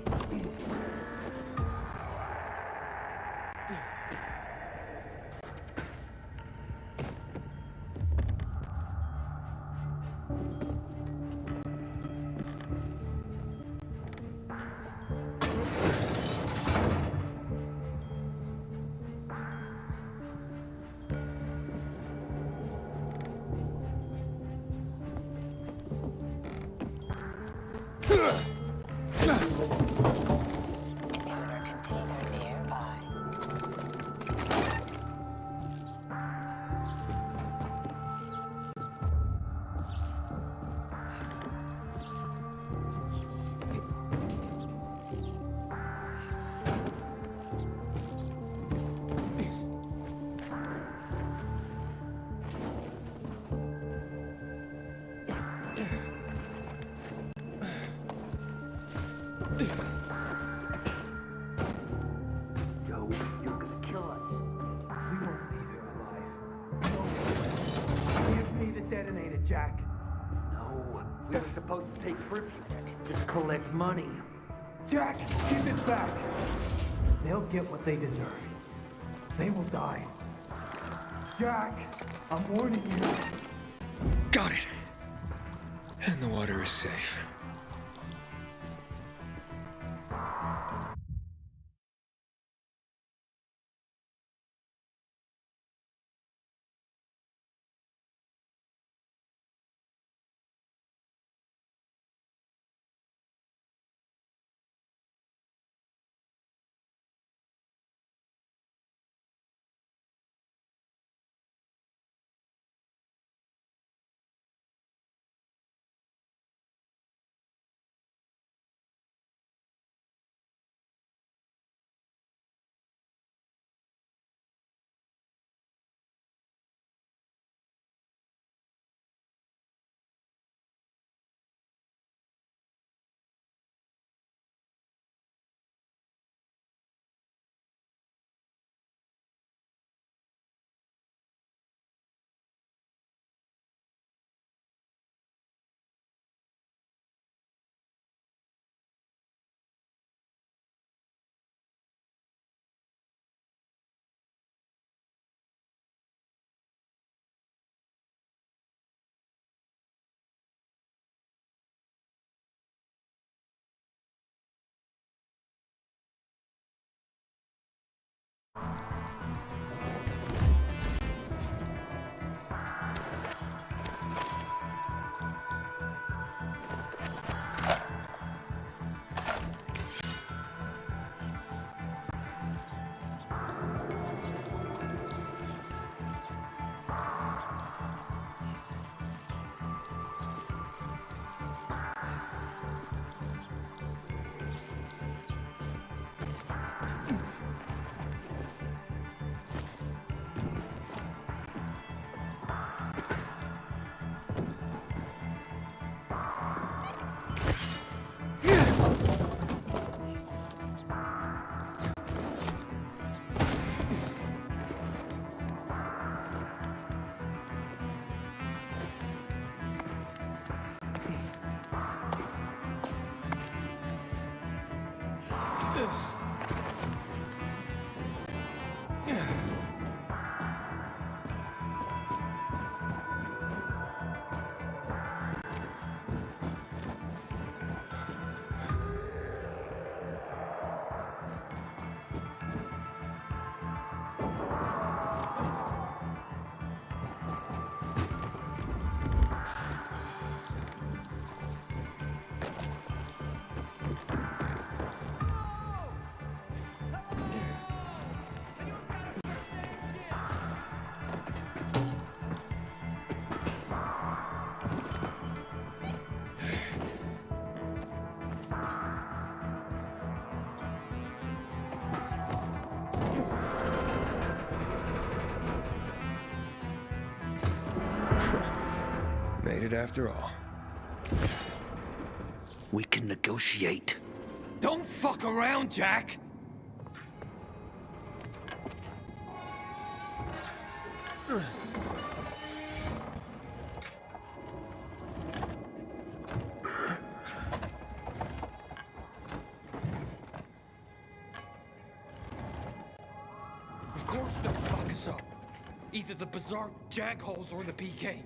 Inhibitor container nearby. Joe, you're gonna kill us. We won't leave here alive. Give me the detonator, Jack. No, we were supposed to take trips to collect money. Jack, give it back. They'll get what they deserve. They will die. Jack, I'm warning you. Got it. And the water is safe. Made it after all. We can negotiate. Don't fuck around, Jack! Of course they'll fuck us up. Either the Bazaar jagholes or the PK.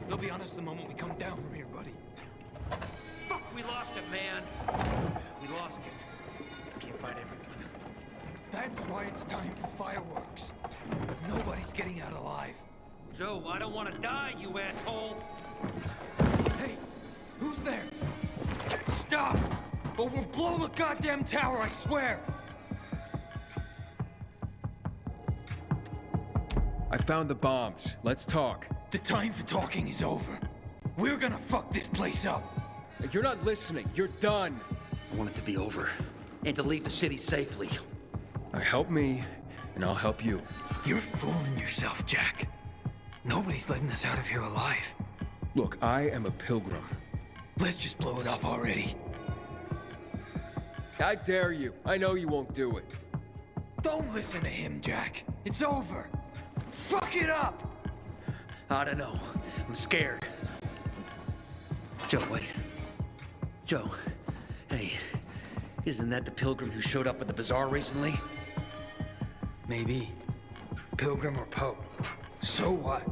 They'll be on us the moment we come down from here, buddy. Fuck, we lost it, man. We lost it. Can't fight everyone. That's why it's time for fireworks. Nobody's getting out alive. Joe, I don't want to die, you asshole! Hey, who's there? Stop! Or we'll blow the goddamn tower, I swear! I found the bombs. Let's talk. The time for talking is over. We're gonna fuck this place up. You're not listening. You're done. I want it to be over. And to leave the city safely. Help me, and I'll help you. You're fooling yourself, Jack. Nobody's letting us out of here alive. Look, I am a pilgrim. Let's just blow it up already. I dare you. I know you won't do it. Don't listen to him, Jack. It's over. Fuck it up! I don't know. I'm scared. Joe, wait. Joe, hey, isn't that the pilgrim who showed up at the bazaar recently? Maybe. Pilgrim or Pope. So what?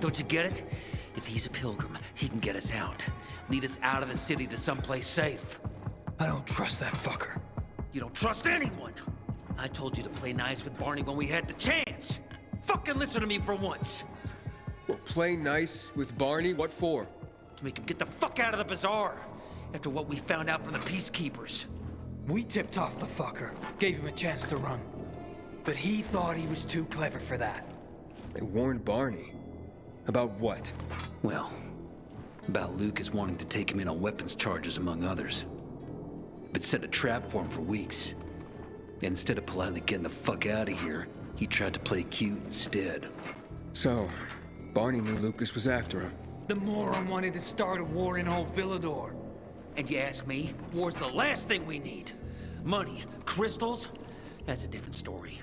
Don't you get it? If he's a pilgrim, he can get us out. Lead us out of the city to someplace safe. I don't trust that fucker. You don't trust anyone! I told you to play nice with Barney when we had the chance! Fucking listen to me for once! Well, play nice with Barney? What for? To make him get the fuck out of the bazaar! After what we found out from the Peacekeepers. We tipped off the fucker, gave him a chance to run. But he thought he was too clever for that. They warned Barney. About what? Well, about Lucas wanting to take him in on weapons charges, among others. But set a trap for him for weeks. And instead of politely getting the fuck out of here, he tried to play cute instead. So, Barney knew Lucas was after him. The moron wanted to start a war in old Villador. And you ask me, war's the last thing we need. Money, crystals, that's a different story.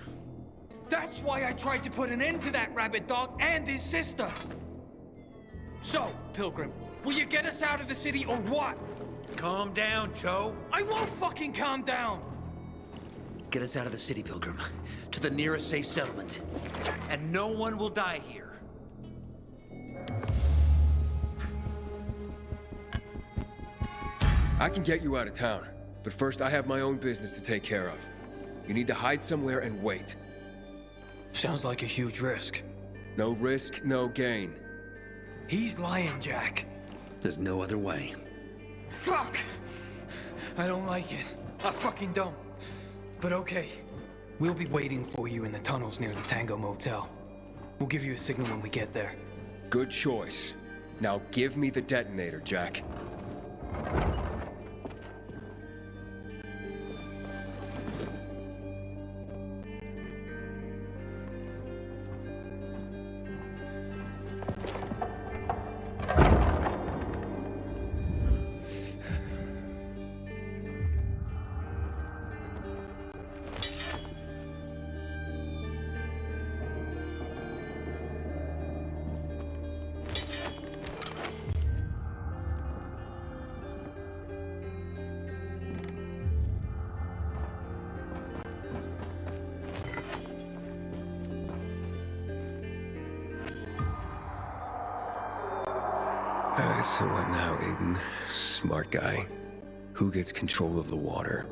That's why I tried to put an end to that rabbit dog and his sister. So, Pilgrim, will you get us out of the city or what? Calm down, Joe. I won't fucking calm down. Get us out of the city, Pilgrim, to the nearest safe settlement. And no one will die here. I can get you out of town, but first I have my own business to take care of. You need to hide somewhere and wait. Sounds like a huge risk. No risk, no gain. He's lying, Jack. There's no other way. Fuck! I don't like it. I fucking don't. But okay. We'll be waiting for you in the tunnels near the Tango Motel. We'll give you a signal when we get there. Good choice. Now give me the detonator, Jack. So what now, Aiden? Smart guy. Who gets control of the water?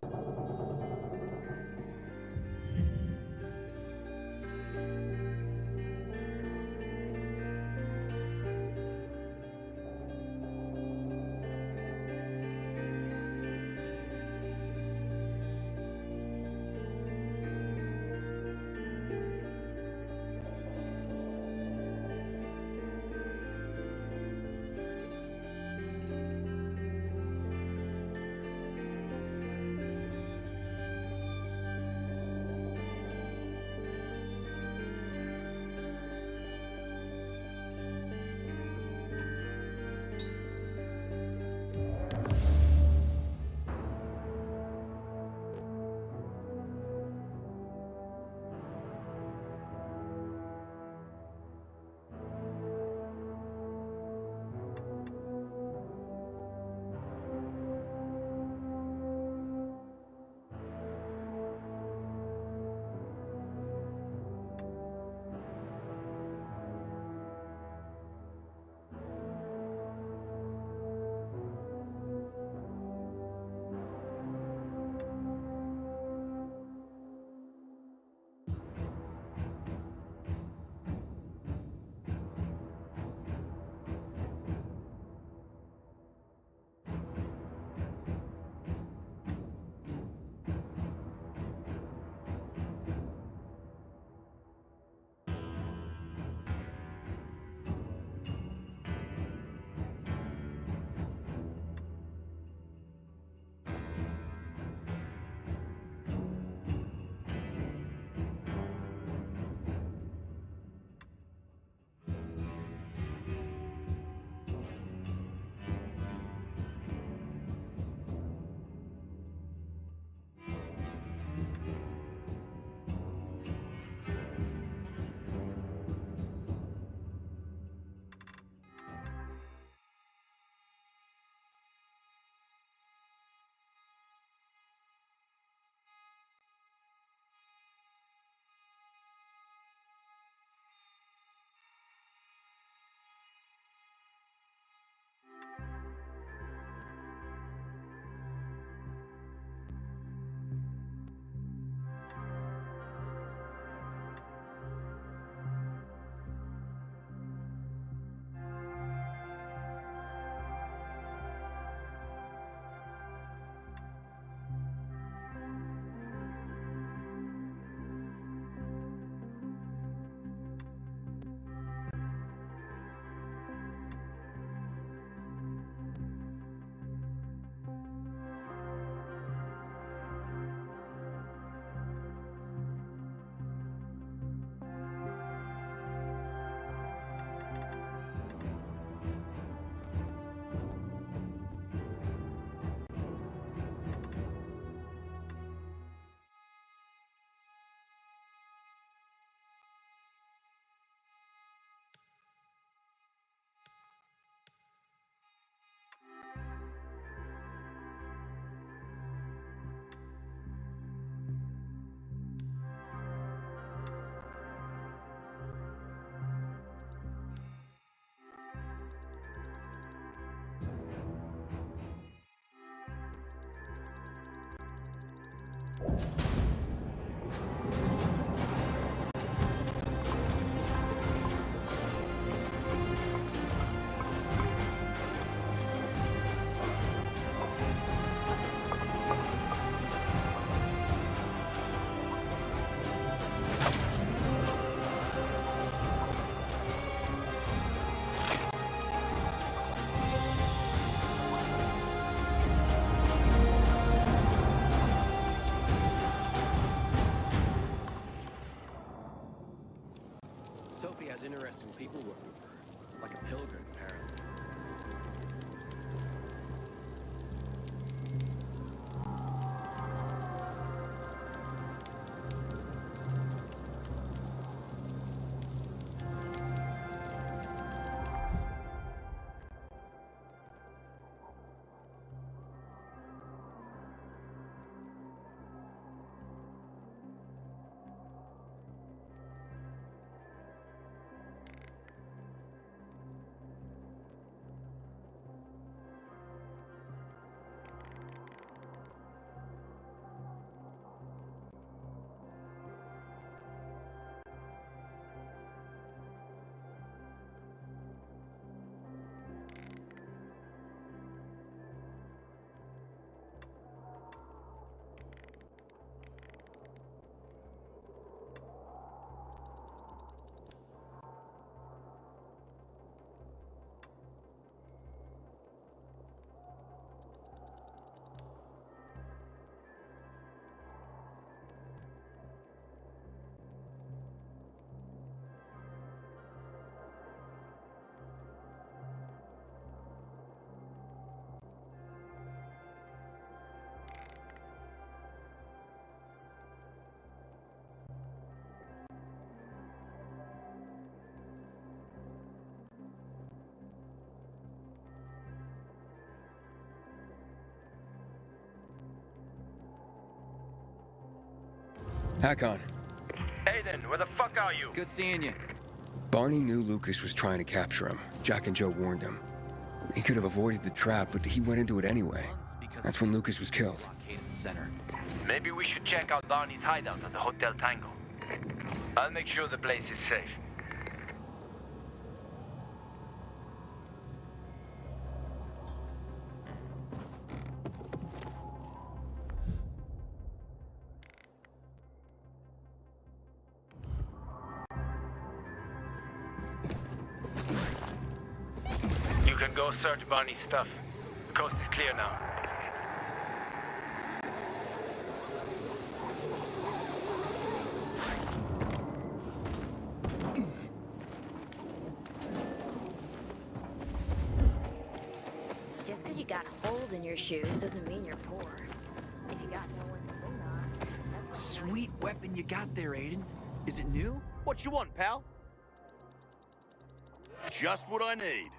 Sophie has interesting people working for her. Like a pilgrim, apparently. Hakon. Aiden, where the fuck are you? Good seeing you. Barney knew Lucas was trying to capture him. Jack and Joe warned him. He could have avoided the trap, but he went into it anyway. That's when Lucas was killed. Maybe we should check out Barney's hideout at the Hotel Tango. I'll make sure the place is safe. You can go search Barney's stuff. The coast is clear now. Just because you got holes in your shoes doesn't mean you're poor. If you got no one to lean on, that's Sweet weapon you got there, Aiden. Is it new? What you want, pal? Just what I need.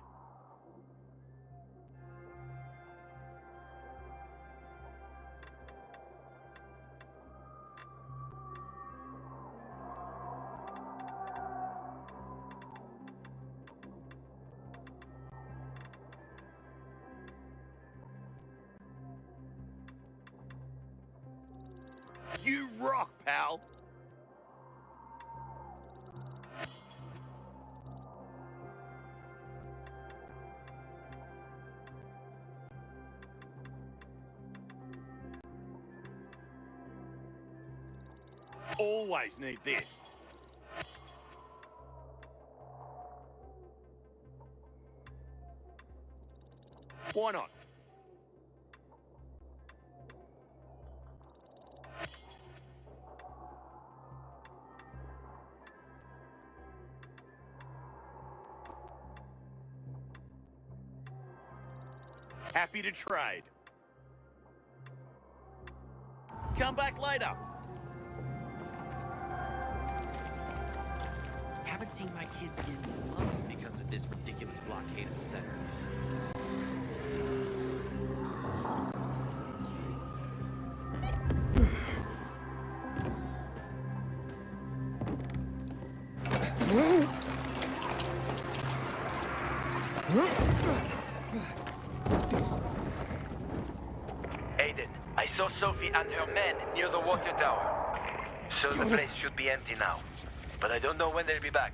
You rock, pal! Always need this. Why not? Happy to trade. Come back later. Haven't seen my kids in months because of this ridiculous blockade of the center. Aiden, I saw Sophie and her men near the water tower. So the place should be empty now. But I don't know when they'll be back.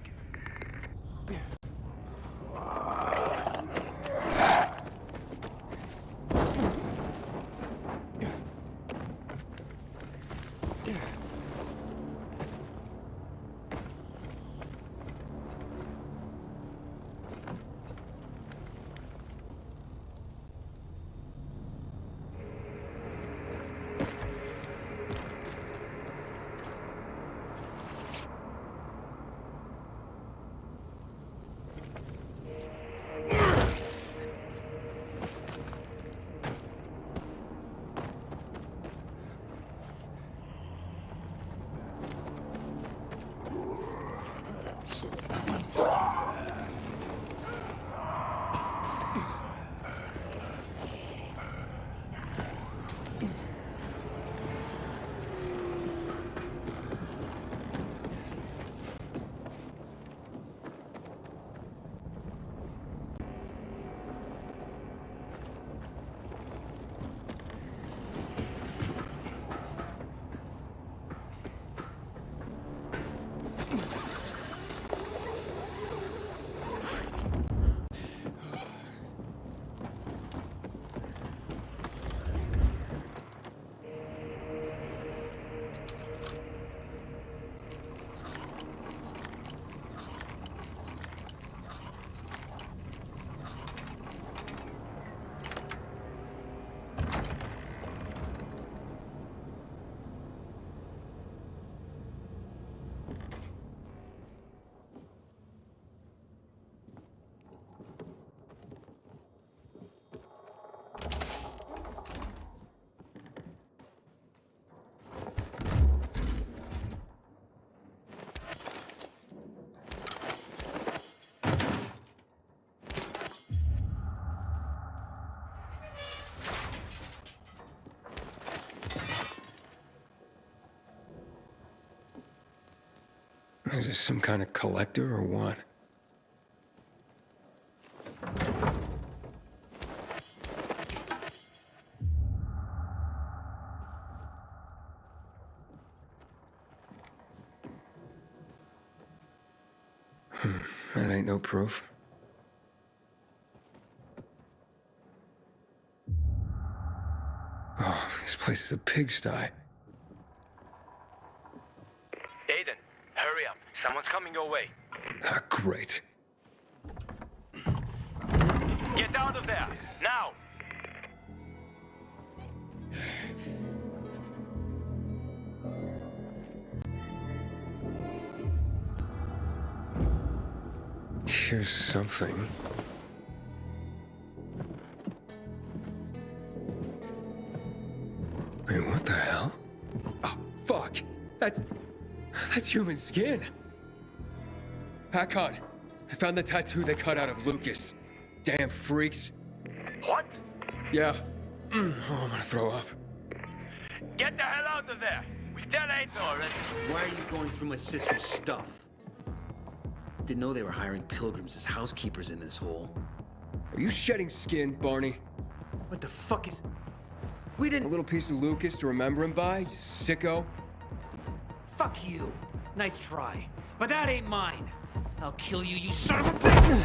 Is this some kind of collector or what? That ain't no proof. Oh, this place is a pigsty. Aiden, hurry up. Someone's coming your way. Ah, great. Get out of there, now! Here's something. Wait, what the hell? Oh, fuck! That's human skin! Hakon! I found the tattoo they cut out of Lucas. Damn freaks. What? Yeah. Oh, I'm gonna throw up. Get the hell out of there! We tell Aiden already. Why are you going through my sister's stuff? Didn't know they were hiring pilgrims as housekeepers in this hole. Are you shedding skin, Barney? What the fuck is... We didn't... A little piece of Lucas to remember him by, you sicko? Fuck you. Nice try. But that ain't mine. I'll kill you, you son of a bitch!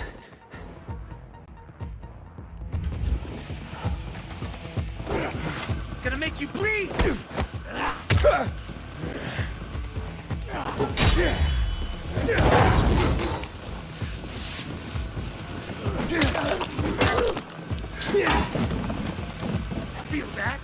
Gonna make you bleed! Feel that?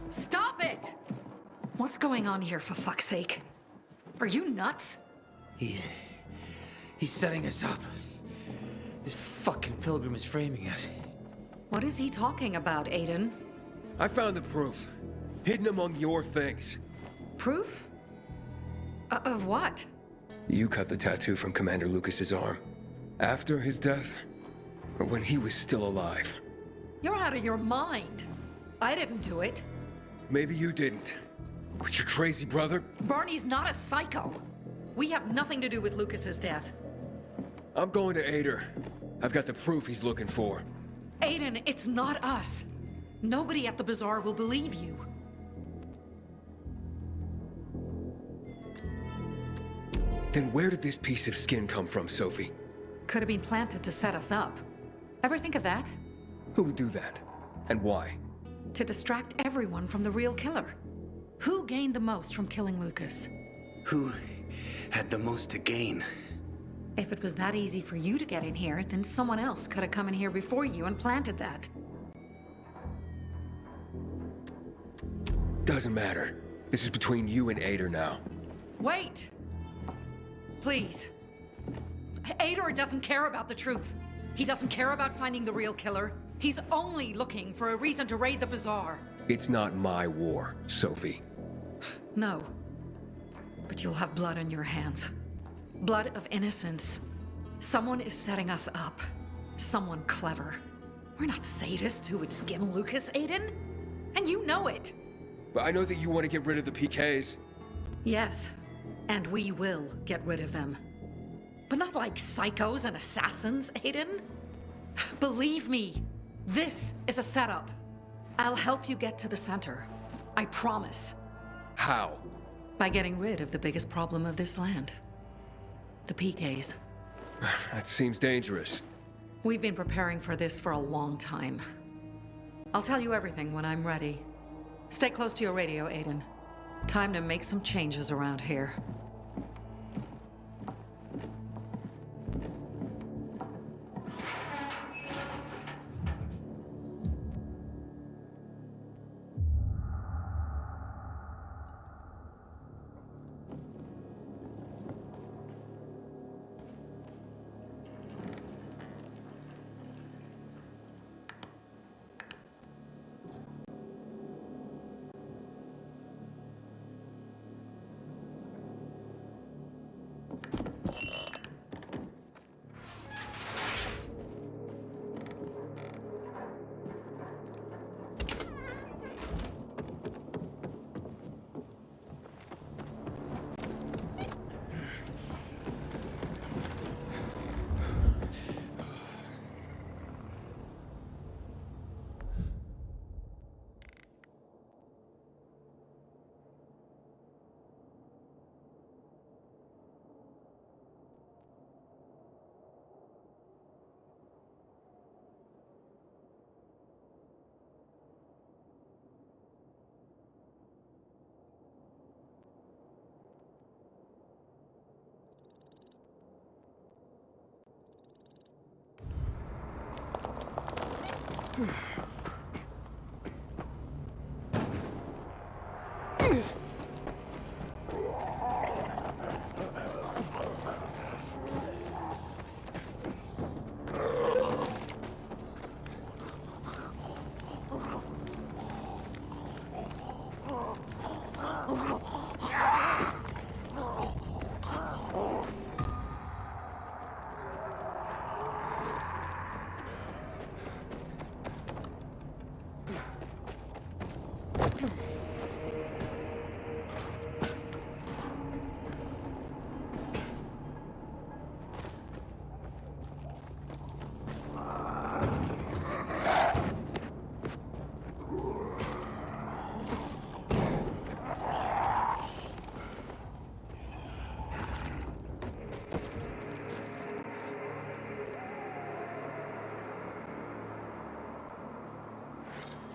Stop it! What's going on here, for fuck's sake? Are you nuts? He's setting us up. This fucking pilgrim is framing us. What is he talking about, Aiden? I found the proof. Hidden among your things. Proof? Of what? You cut the tattoo from Commander Lucas's arm. After his death? Or when he was still alive? You're out of your mind. I didn't do it. Maybe you didn't. But your crazy brother? Barney's not a psycho. We have nothing to do with Lucas's death. I'm going to Ader. I've got the proof he's looking for. Aiden, it's not us. Nobody at the bazaar will believe you. Then where did this piece of skin come from, Sophie? Could have been planted to set us up. Ever think of that? Who would do that? And why? To distract everyone from the real killer. Who gained the most from killing Lucas? Who had the most to gain? If it was that easy for you to get in here, then someone else could have come in here before you and planted that. Doesn't matter. This is between you and Ader now. Wait! Please. Ader doesn't care about the truth. He doesn't care about finding the real killer. He's only looking for a reason to raid the bazaar. It's not my war, Sophie. No. But you'll have blood on your hands. Blood of innocence. Someone is setting us up. Someone clever. We're not sadists who would skin Lucas, Aiden. And you know it. But I know that you want to get rid of the PKs. Yes. And we will get rid of them. But not like psychos and assassins, Aiden. Believe me, this is a setup. I'll help you get to the center. I promise. How? By getting rid of the biggest problem of this land. The PKs. That seems dangerous. We've been preparing for this for a long time. I'll tell you everything when I'm ready. Stay close to your radio, Aiden. Time to make some changes around here.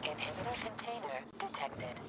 Inhibitor container detected.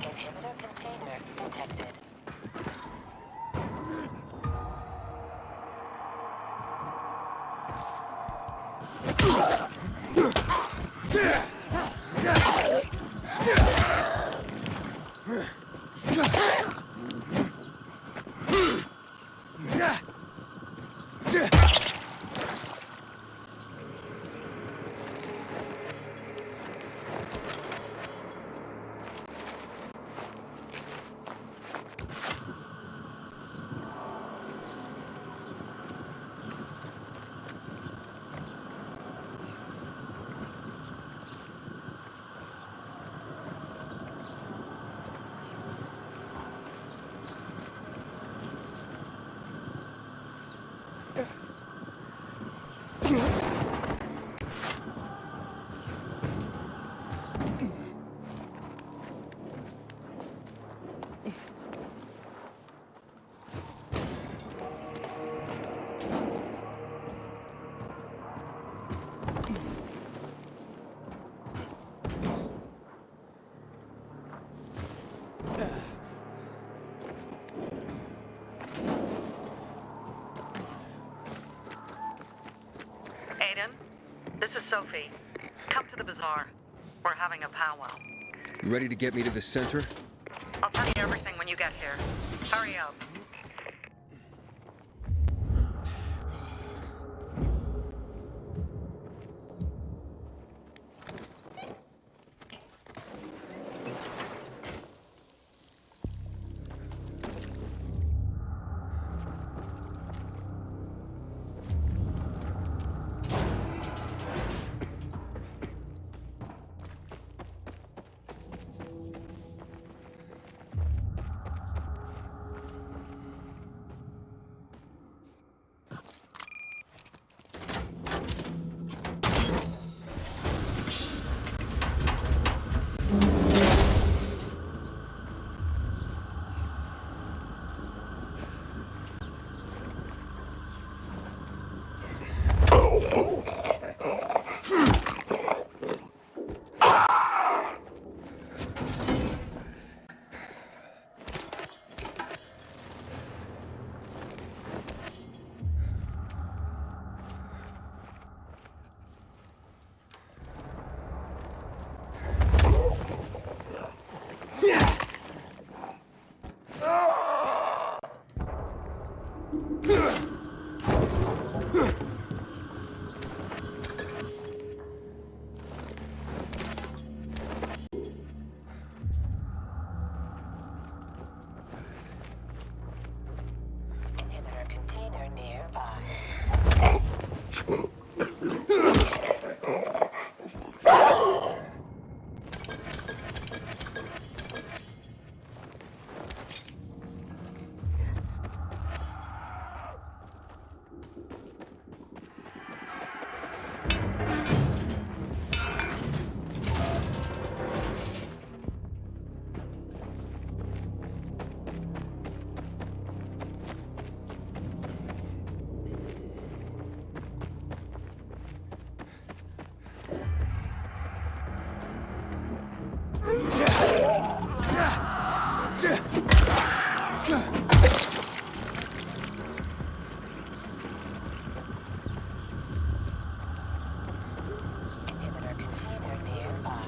Inhibitor container detected. Aiden, this is Sophie. Come to the bazaar. We're having a powwow. You ready to get me to the center? I'll tell you everything when you get here. Hurry up. Inhibitor container nearby.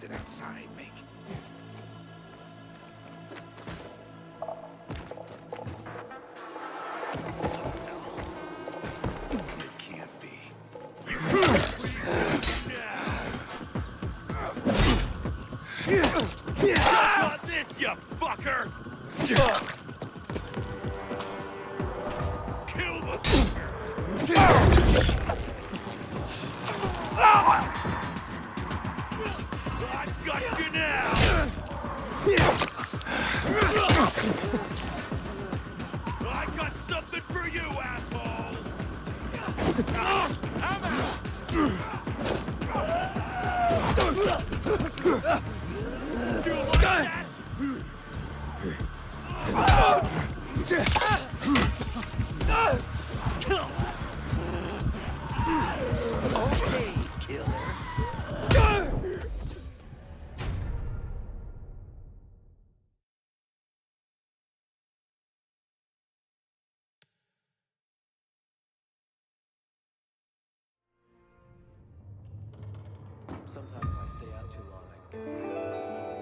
something outside, Mick. It can't be. Got this, you fucker! Kill the fucker! I got you now! I got something for you, asshole! I'm out! You like that? Okay, killer. Sometimes if I stay out too long, I